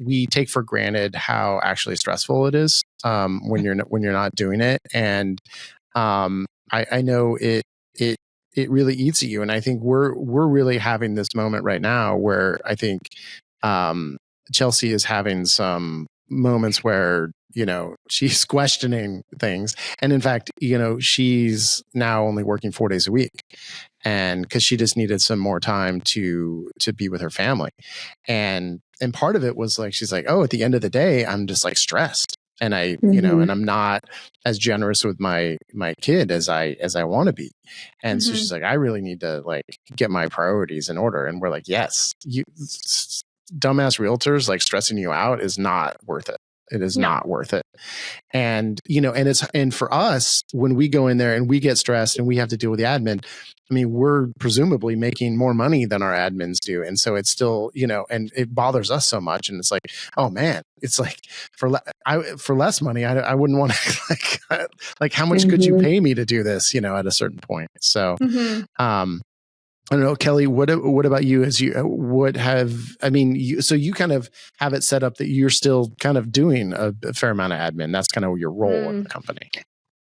we take for granted how actually stressful it is when you're not doing it. And I know it really eats at you. And I think we're really having this moment right now where I think Chelsea is having some moments where, she's questioning things. And in fact, she's now only working 4 days a week, and because she just needed some more time to be with her family. And part of it was like, she's like, oh, at the end of the day, I'm just like stressed. And I, and I'm not as generous with my kid as I want to be. And so she's like, I really need to get my priorities in order. And we're like, yes, dumbass realtors stressing you out is not worth it. It is not worth it. And, and for us, when we go in there and we get stressed and we have to deal with the admin, I mean, we're presumably making more money than our admins do. And so it's still, and it bothers us so much. And it's like, oh man, it's like for less money, I wouldn't want to like how much could you pay me to do this, at a certain point. So, I don't know, Kelly, what about you? So you kind of have it set up that you're still kind of doing a fair amount of admin. That's kind of your role in the company.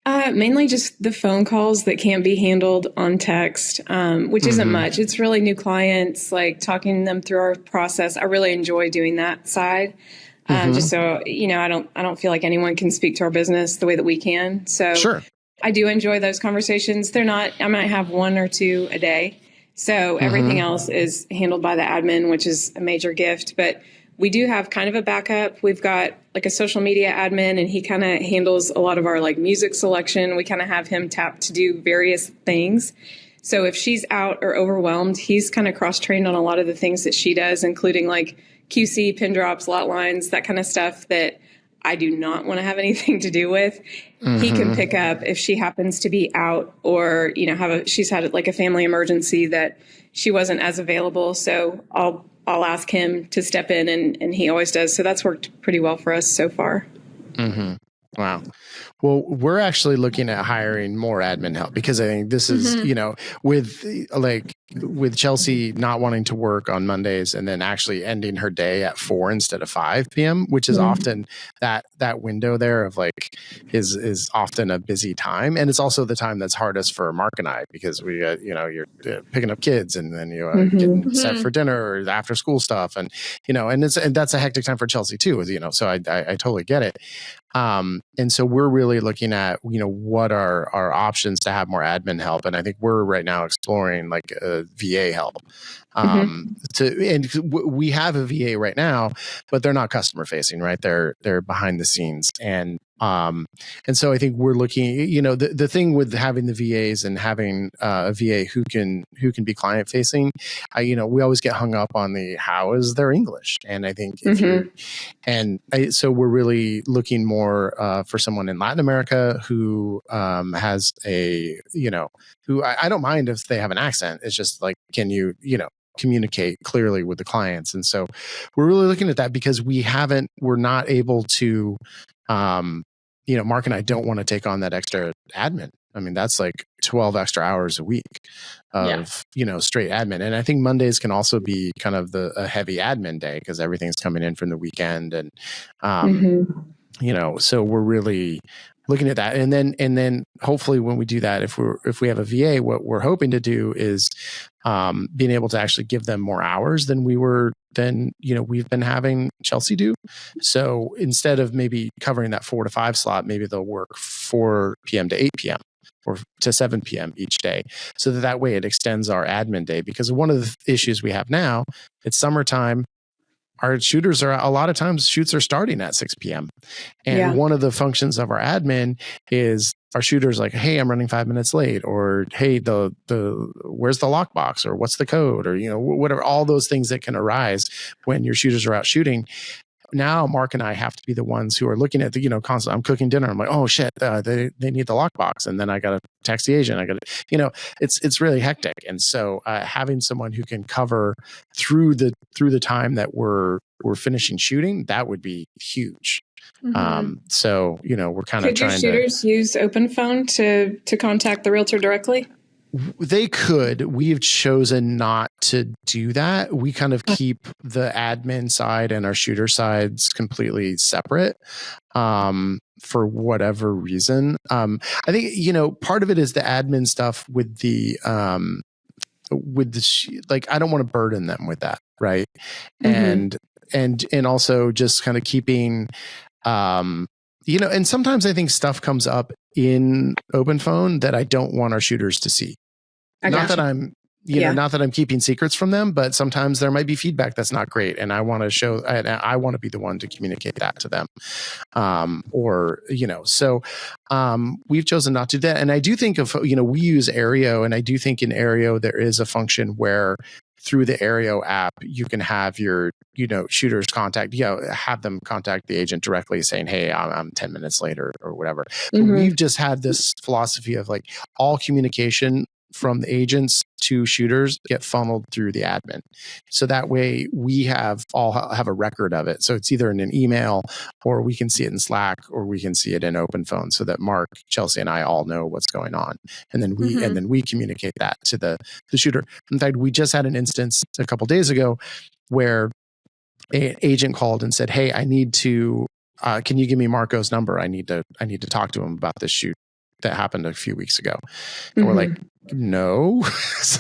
Mainly just the phone calls that can't be handled on text, which isn't much. It's really new clients, like talking them through our process. I really enjoy doing that side. Just so, I don't feel like anyone can speak to our business the way that we can. So sure. I do enjoy those conversations. I might have one or two a day. So everything else is handled by the admin, which is a major gift. But we do have kind of a backup. We've got like a social media admin, and he kind of handles a lot of our like music selection. We kind of have him tapped to do various things. So if she's out or overwhelmed, he's kind of cross-trained on a lot of the things that she does, including like QC, pin drops, lot lines, that kind of stuff that I do not want to have anything to do with. He can pick up if she happens to be out or, she's had like a family emergency that she wasn't as available. So I'll ask him to step in and he always does. So that's worked pretty well for us so far. Wow. Well, we're actually looking at hiring more admin help because I think this is, with Chelsea not wanting to work on Mondays and then actually ending her day at 4 instead of 5 p.m., which is often that window there of like is often a busy time. And it's also the time that's hardest for Mark and I because we, you're picking up kids and then you're getting set for dinner or after school stuff. And, and that's a hectic time for Chelsea too, so I totally get it. And so we're really looking at, what are our options to have more admin help. And I think we're right now exploring like VA help. We have a VA right now, but they're not customer facing, right? They're behind the scenes. And so I think we're looking, the thing with having the VAs and having a VA who can be client facing, we always get hung up on how is their English. And I think so we're really looking more for someone in Latin America who has who I don't mind if they have an accent. It's just like, can you, communicate clearly with the clients. And so we're really looking at that because we're not able to, Mark and I don't want to take on that extra admin. I mean, that's like 12 extra hours a week of, straight admin. And I think Mondays can also be kind of a heavy admin day because everything's coming in from the weekend. And, so we're really looking at that. And then hopefully when we do that, if we have a VA, what we're hoping to do is being able to actually give them more hours than we've been having Chelsea do. So instead of maybe covering that 4 to 5 slot, maybe they'll work 4 p.m. to 8 p.m. or to 7 p.m. each day. So that way it extends our admin day because one of the issues we have now, it's summertime. Our shoots are starting at 6 p.m. And one of the functions of our admin is our shooters like, hey, I'm running 5 minutes late, or hey, the where's the lockbox, or what's the code, or whatever, all those things that can arise when your shooters are out shooting. Now Mark and I have to be the ones who are looking at the, constant. I'm cooking dinner. I'm like, oh shit, they need the lockbox, and then I got to text the agent. I got to, it's really hectic. And so having someone who can cover through the time that we're finishing shooting, that would be huge. So we're kind of trying to. Could your shooters use open phone to contact the realtor directly? They could. We've chosen not to do that. We kind of keep the admin side and our shooter sides completely separate for whatever reason. I think, part of it is the admin stuff with I don't want to burden them with that. Right. And also just kind of keeping, and sometimes I think stuff comes up in open phone that I don't want our shooters to see. Not that I'm, not that I'm keeping secrets from them, but sometimes there might be feedback that's not great. And I want to show, and I want to be the one to communicate that to them. We've chosen not to do that. And I do think of, we use Aereo, and I do think in Aereo, there is a function where through the Aereo app, you can have your, shooters have them contact the agent directly saying, hey, I'm 10 minutes later or whatever. But we've just had this philosophy of like all communication from the agents to shooters get funneled through the admin. So that way we all have a record of it. So it's either in an email or we can see it in Slack or we can see it in OpenPhone so that Mark, Chelsea, and I all know what's going on. And then we communicate that to the shooter. In fact, we just had an instance a couple days ago where an agent called and said, hey, I need to, can you give me Marco's number? I need to talk to him about this shoot that happened a few weeks ago. And we're like, no. It's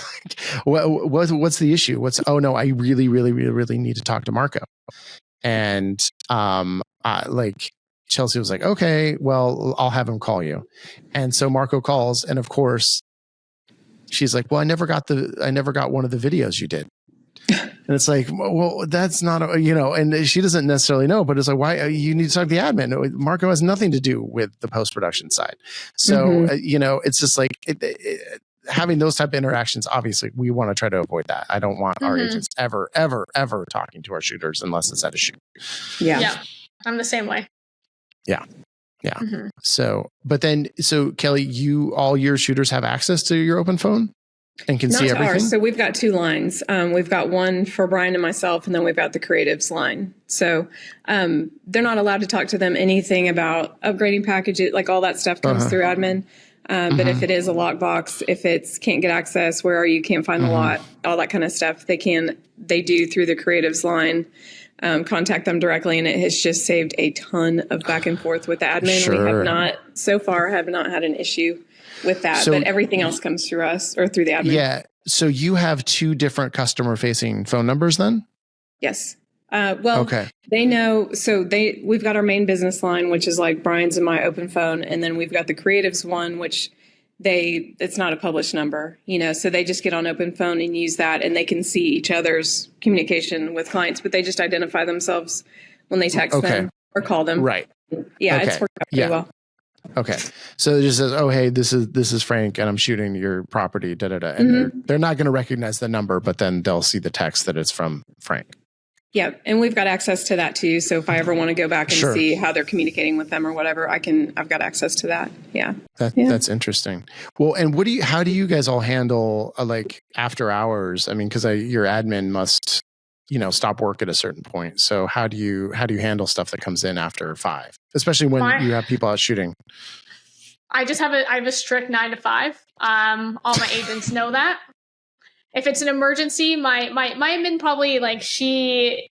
like, what's the issue? Oh no, I really, really, really, really need to talk to Marco. And Chelsea was like, okay, well, I'll have him call you. And so Marco calls, and of course, she's like, well, I never got one of the videos you did. And it's like, well, that's not, and she doesn't necessarily know, but it's like, why you need to talk to the admin? Marco has nothing to do with the post-production side. So, it's just like having those type of interactions. Obviously we want to try to avoid that. I don't want our agents ever, ever, ever talking to our shooters unless it's at a shoot. Yeah. I'm the same way. Yeah. Yeah. So Kelly, all your shooters have access to your open phone? And can see everything? So we've got two lines. We've got one for Brian and myself, and then we've got the creatives line. So they're not allowed to talk to them anything about upgrading packages, like all that stuff comes through admin. But if it is a lockbox, if it's can't get access, where are you, can't find the lot, all that kind of stuff, they do through the creatives line. Contact them directly, and it has just saved a ton of back and forth with the admin. Sure. We have not had an issue with that, but everything else comes through us or through the admin. Yeah. So you have two different customer facing phone numbers then? Yes. They know. So we've got our main business line, which is like Brian's and my open phone. And then we've got the creatives one, which it's not a published number, so they just get on open phone and use that, and they can see each other's communication with clients, but they just identify themselves when they text them or call them. Right. Yeah. It's worked out pretty well. Okay. So it just says, oh, hey, this is Frank and I'm shooting your property, da, da, da. And they're not going to recognize the number, but then they'll see the text that it's from Frank. Yeah. And we've got access to that too. So if I ever want to go back and see how they're communicating with them or whatever, I've got access to that. Yeah. That's interesting. Well, and how do you guys all handle like after hours? I mean, cause your admin must, stop work at a certain point. So how do you handle stuff that comes in after 5, especially when you have people out shooting? I have a strict 9 to 5. All my agents know that. If it's an emergency, my admin probably like she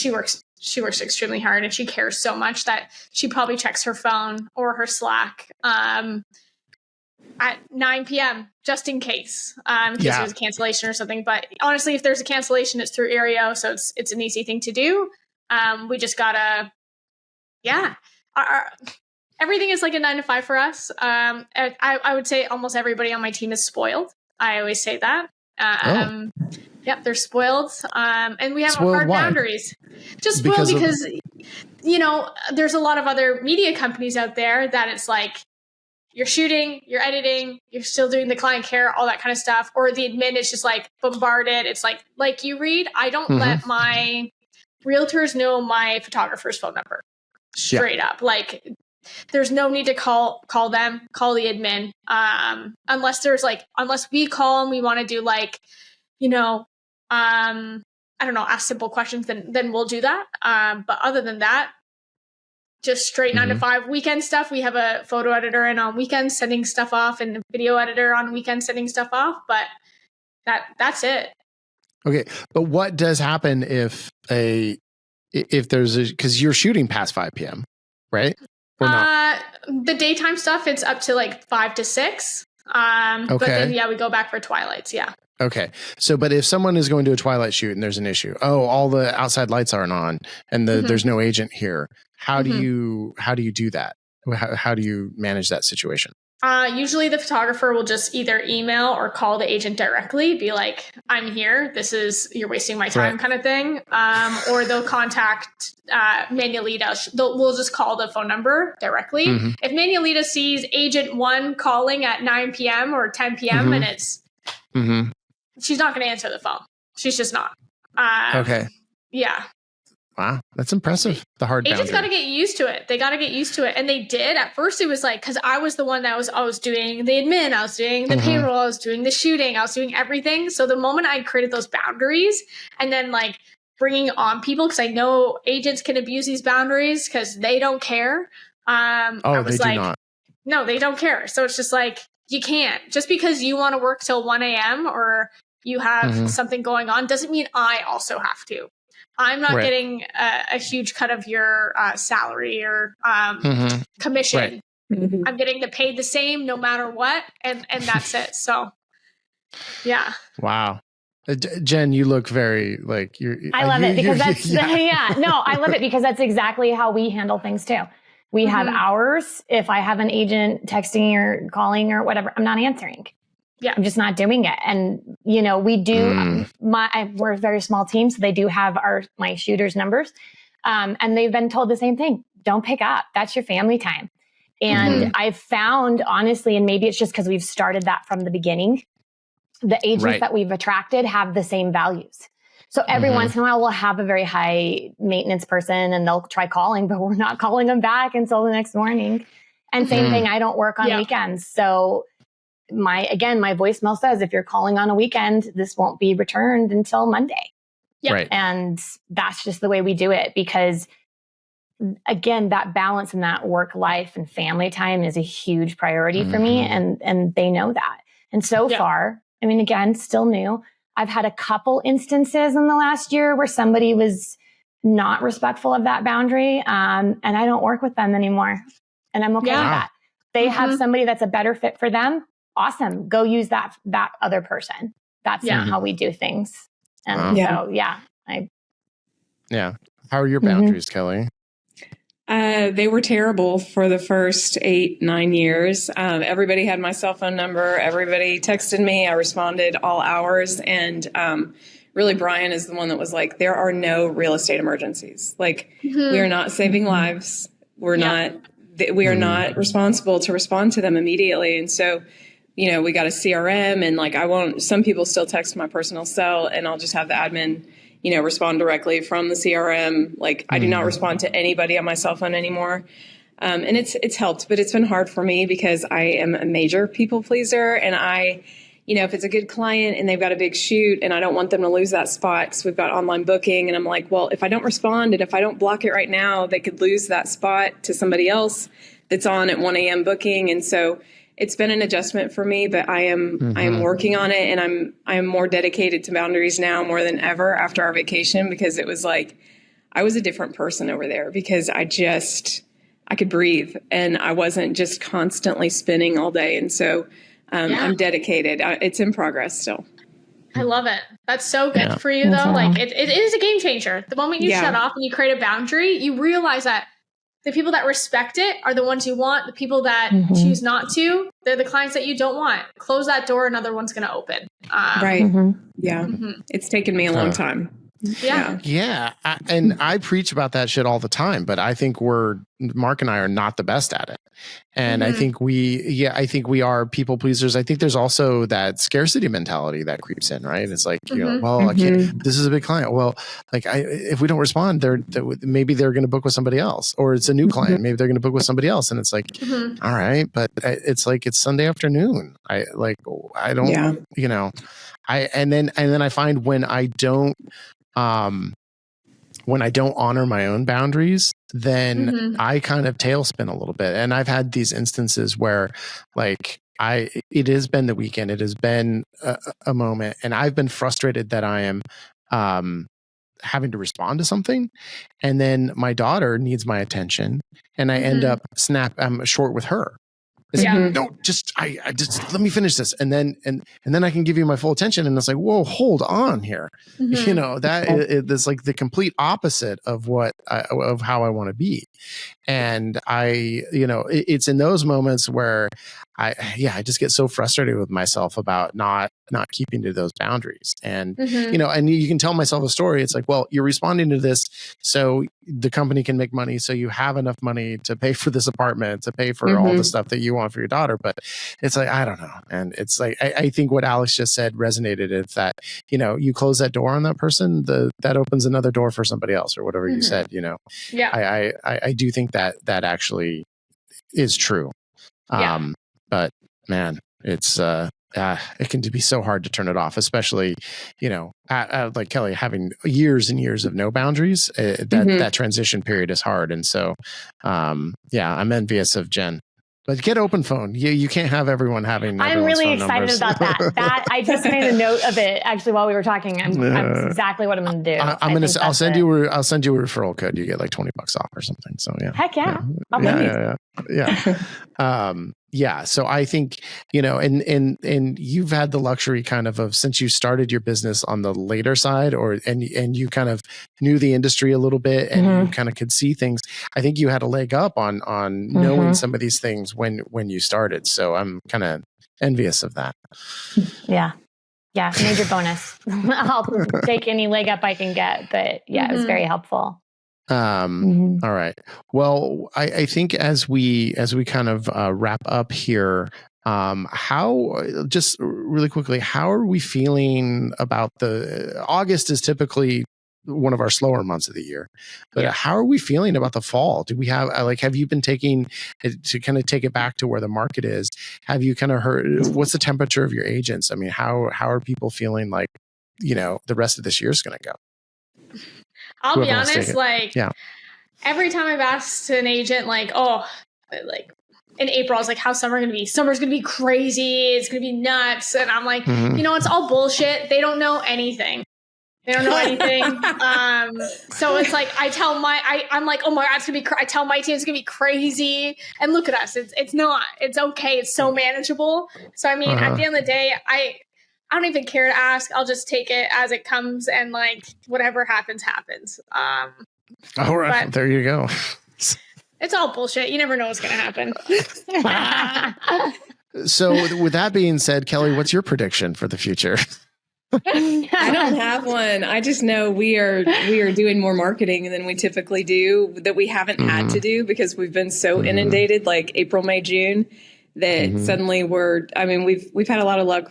works extremely hard, and she cares so much that she probably checks her phone or her Slack at 9 p.m. just in case there's a cancellation or something. But honestly, if there's a cancellation, it's through Aereo, so it's an easy thing to do. We just gotta, everything is like a 9 to 5 for us. I would say almost everybody on my team is spoiled. I always say that. Yep, they're spoiled. And we have hard boundaries. Just spoiled because there's a lot of other media companies out there that it's like you're shooting, you're editing, you're still doing the client care, all that kind of stuff. Or the admin is just like bombarded. It's like you read, I don't let my realtors know my photographer's phone number straight up. Like there's no need to call them, call the admin. Unless we call and we want to do I don't know, ask simple questions, then we'll do that. But other than that, just straight 9 to 5. Weekend stuff, we have a photo editor in on weekends sending stuff off, and a video editor on weekends sending stuff off. But that's it. Okay, but what does happen if there's because you're shooting past 5 p.m., right? Or not? The daytime stuff, it's up to like 5 to 6. But then we go back for twilights. Yeah. Okay. So, but if someone is going to a twilight shoot and there's an issue, all the outside lights aren't on and there's no agent here, how do you do that? How do you manage that situation? Usually the photographer will just either email or call the agent directly, be like, I'm here, you're wasting my time kind of thing. Or they'll contact Manuelita. We'll just call the phone number directly. If Manuelita sees agent 1 calling at 9 p.m. or 10 p.m. and it's, she's not going to answer the phone. She's just not. Okay. Yeah. Wow. That's impressive. The hard boundary. Agents got to get used to it. They got to get used to it. And they did. At first, it was like, because I was the one that I was doing the admin, I was doing the payroll, I was doing the shooting, I was doing everything. So the moment I created those boundaries and then like bringing on people, because I know agents can abuse these boundaries because they don't care. I was they do not. No, they don't care. So it's just like, you can't. Just because you want to work till 1 a.m. or you have something going on doesn't mean I also have to. I'm not getting a huge cut of your salary or commission. Right. I'm getting paid the same no matter what. And that's it. So, yeah. Wow. Jenn, you look very like you're. I love it because that's I love it because that's exactly how we handle things too. We have hours. If I have an agent texting or calling or whatever, I'm not answering. Yeah, I'm just not doing it. And, you know, we do, we're a very small team. So they do have my shooters numbers. And they've been told the same thing. Don't pick up. That's your family time. And I've found, honestly, and maybe it's just because we've started that from the beginning, the agents that we've attracted have the same values. So every once in a while, we'll have a very high maintenance person and they'll try calling, but we're not calling them back until the next morning. And same thing, I don't work on weekends. So my voicemail says, if you're calling on a weekend, this won't be returned until Monday. Yeah. Right. And that's just the way we do it because again, that balance and that work life and family time is a huge priority for me. And they know that. And so far, I mean, again, still new. I've had a couple instances in the last year where somebody was not respectful of that boundary. And I don't work with them anymore. And I'm okay with that. They have somebody that's a better fit for them. Awesome. Go use that other person. That's not how we do things. And so, How are your boundaries, Kelly? They were terrible for the first 8-9 years. Everybody had my cell phone number. Everybody texted me. I responded all hours. And really, Brian is the one that was like, there are no real estate emergencies. Like, we are not saving lives. We are not responsible to respond to them immediately. And so, you know, we got a CRM and like, some people still text my personal cell and I'll just have the admin, you know, respond directly from the CRM. Like I do not respond to anybody on my cell phone anymore. And it's helped, but it's been hard for me because I am a major people pleaser. And if it's a good client and they've got a big shoot and I don't want them to lose that spot because we've got online booking. And I'm like, well, if I don't respond and if I don't block it right now, they could lose that spot to somebody else that's on at 1 a.m. booking. And so it's been an adjustment for me, but I am working on it, and I'm more dedicated to boundaries now more than ever after our vacation because it was like I was a different person over there because I could breathe and I wasn't just constantly spinning all day, and so I'm dedicated. It's in progress still. I love it. That's so good for you though. Like it is a game changer. The moment you shut off and you create a boundary, you realize that the people that respect it are the ones you want. The people that choose not to, they're the clients that you don't want. Close that door, another one's going to open. Yeah. It's taken me a long time. Yeah. And I preach about that shit all the time, but I think Mark and I are not the best at it. And I think we are people pleasers. I think there's also that scarcity mentality that creeps in, right? It's like, you know, well, I can't, this is a big client. Well, like if we don't respond, maybe they're going to book with somebody else, or it's a new client. Maybe they're going to book with somebody else. And it's like, all right, but it's like, it's Sunday afternoon. I don't, you know, and then I find when I don't honor my own boundaries, then I kind of tailspin a little bit. And I've had these instances where like it has been the weekend, it has been a moment, and I've been frustrated that I am having to respond to something. And then my daughter needs my attention and I end up I'm short with her. No, just let me finish this, and then I can give you my full attention. And it's like, whoa, hold on here. You know, it's like the complete opposite of of how I want to be. And it's in those moments where I just get so frustrated with myself about not keeping to those boundaries. And, Mm-hmm. and you can tell myself a story. It's like, well, you're responding to this so the company can make money. So you have enough money to pay for this apartment, to pay for all the stuff that you want for your daughter. But it's like, I don't know. And it's like, I think what Alex just said resonated. It's that, you close that door on that person, that opens another door for somebody else, or whatever you said, Yeah. I do think that actually is true. But man, it's, it can be so hard to turn it off, especially, like Kelly having years and years of no boundaries. That transition period is hard. And so, I'm envious of Jenn. But get open phone. You can't have everyone having. I'm really excited about that. That I just made a note of it actually while we were talking. I'm exactly what I'm going to do. I'll send you a referral code. You get like $20 off or something. So yeah. Heck yeah. Yeah. So I think, and you've had the luxury kind of since you started your business on the later side, and you kind of knew the industry a little bit, and you kind of could see things. I think you had a leg up on knowing some of these things when you started. So I'm kind of envious of that. Yeah. Yeah. Major bonus. I'll take any leg up I can get, but it was very helpful. All right. Well, I think as we kind of wrap up here, just really quickly, how are we feeling about August is typically one of our slower months of the year, but how are we feeling about the fall? Do we have, have you been taking to kind of take it back to where the market is? Have you kind of heard, what's the temperature of your agents? I mean, how are people feeling like, the rest of this year is going to go? I'll be honest, every time I've asked an agent, in April, I was like, how's summer going to be? Summer's going to be crazy. It's going to be nuts. And I'm like, it's all bullshit. They don't know anything. So it's like, I'm like, oh my God, it's going to be, I tell my team it's going to be crazy. And look at us. It's not, it's okay. It's so manageable. So, I mean, at the end of the day, I don't even care to ask. I'll just take it as it comes, and whatever happens. All right, there you go. It's all bullshit. You never know what's going to happen. So with that being said, Kelly, what's your prediction for the future? I don't have one. I just know we are doing more marketing than we typically do, that we haven't had to do because we've been so inundated, like April, May, June, that suddenly we've had a lot of luck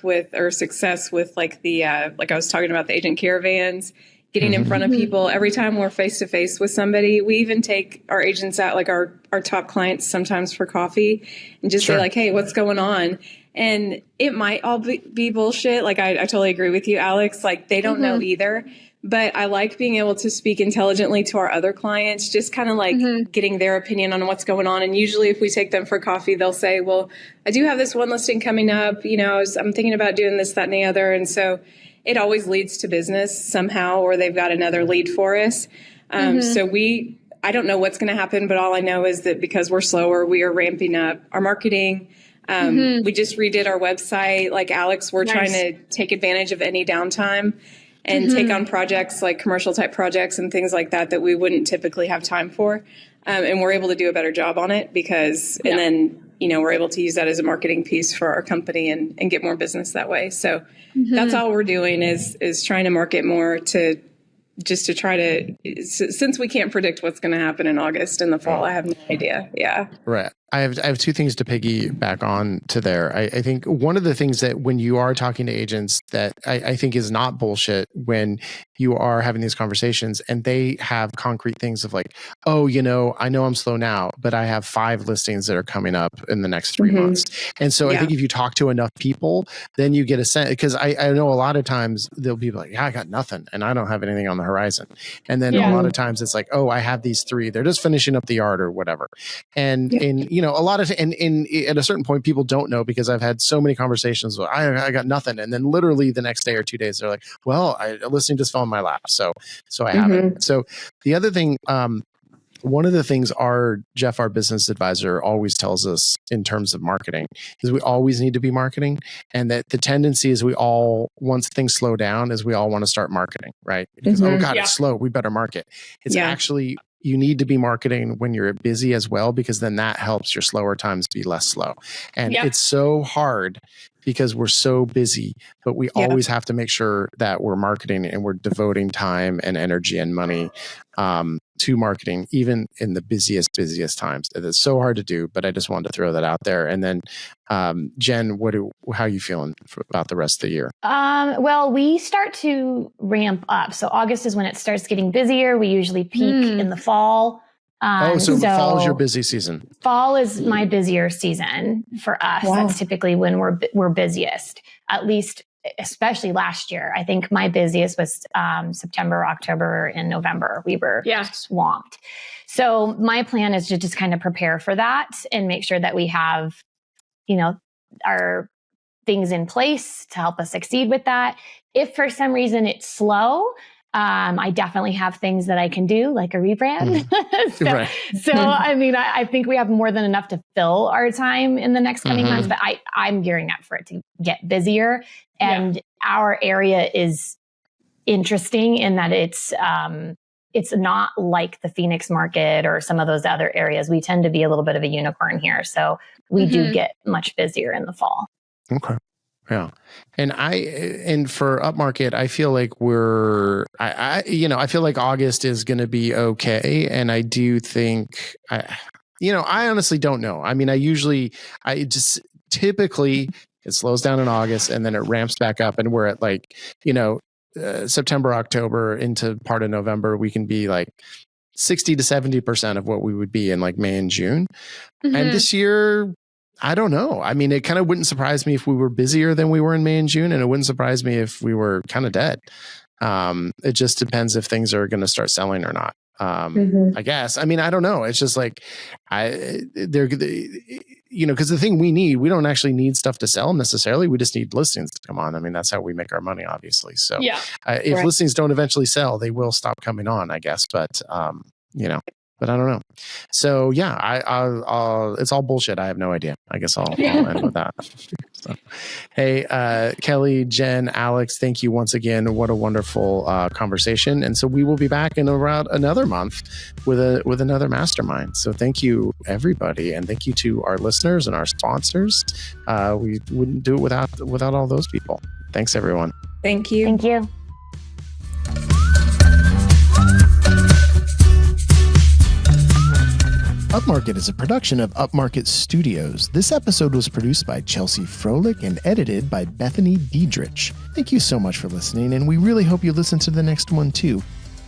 success with the I was talking about, the agent caravans, getting in front of people. Every time we're face to face with somebody, we even take our agents out, our top clients, sometimes for coffee, and just say hey, what's going on? And it might all be bullshit. I totally agree with you, Alex. They don't know either. But I like being able to speak intelligently to our other clients, just kind of getting their opinion on what's going on. And usually if we take them for coffee, they'll say, well, I do have this one listing coming up. I'm thinking about doing this, that, and the other. And so it always leads to business somehow, or they've got another lead for us. So I don't know what's going to happen, but all I know is that because we're slower, we are ramping up our marketing. We just redid our website. Like Alex, we're trying to take advantage of any downtime and take on projects like commercial type projects and things like that we wouldn't typically have time for. And we're able to do a better job on it and then, we're able to use that as a marketing piece for our company and get more business that way. So that's all we're doing is trying to market more to try to, since we can't predict what's going to happen in August and the fall, I have no idea. Yeah. Right. I have two things to piggyback on to there. I think one of the things that when you are talking to agents that I think is not bullshit when you are having these conversations and they have concrete things of oh, I know I'm slow now, but I have 5 listings that are coming up in the next 3 months. And so I think if you talk to enough people, then you get a sense, because I know a lot of times they'll be like, yeah, I got nothing and I don't have anything on the horizon. And then a lot of times it's oh, I have these 3, they're just finishing up the yard or whatever. And a lot of, and at a certain point, people don't know, because I've had so many conversations where I got nothing. And then literally the next day or 2 days, they're like, well, a listing just fell in my lap. So I haven't. So the other thing, one of the things Jeff, our business advisor, always tells us in terms of marketing is we always need to be marketing. And that the tendency is once things slow down, is we all want to start marketing, right? Because, oh God, it's slow. We better market. It's actually you need to be marketing when you're busy as well, because then that helps your slower times be less slow. And it's so hard because we're so busy, but we always have to make sure that we're marketing and we're devoting time and energy and money to marketing, even in the busiest times. It's so hard to do, but I just wanted to throw that out there. And then, Jen, how are you feeling about the rest of the year? Well, we start to ramp up. So August is when it starts getting busier. We usually peak in the fall. So fall is your busy season. Fall is my busier season for us. Wow. That's typically when we're busiest, at least, especially last year. I think my busiest was September, October, and November. We were swamped. So my plan is to just kind of prepare for that and make sure that we have, our things in place to help us succeed with that. If for some reason it's slow, I definitely have things that I can do, like a rebrand. So I mean, I think we have more than enough to fill our time in the next coming months, but I'm gearing up for it to get busier. And our area is interesting in that it's not like the Phoenix market or some of those other areas. We tend to be a little bit of a unicorn here. So we do get much busier in the fall. Okay. Yeah. And for Upmarket, I feel like I feel like August is going to be okay. And I do think, I honestly don't know. I mean, typically it slows down in August and then it ramps back up, and we're at September, October into part of November, we can be like 60 to 70% of what we would be in like May and June. And this year, I don't know. I mean, it kind of wouldn't surprise me if we were busier than we were in May and June, and it wouldn't surprise me if we were kind of dead. It just depends if things are going to start selling or not. I guess. I mean, I don't know. It's just like because the thing we don't actually need stuff to sell necessarily. We just need listings to come on. I mean, that's how we make our money, obviously. So if listings don't eventually sell, they will stop coming on, I guess. But but I don't know. So I'll it's all bullshit. I have no idea. I guess I'll end with that. So, hey, Kelly, Jen, Alex, thank you once again. What a wonderful conversation. And so we will be back in around another month with another mastermind. So thank you, everybody, and thank you to our listeners and our sponsors. We wouldn't do it without all those people. Thanks, everyone. Thank you. Thank you. Upmarket is a production of Upmarket Studios. This episode was produced by Chelsea Froelich and edited by Bethany Diedrich. Thank you so much for listening, and we really hope you listen to the next one too.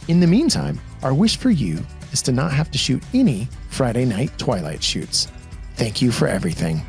In the meantime, our wish for you is to not have to shoot any Friday night Twilight shoots. Thank you for everything.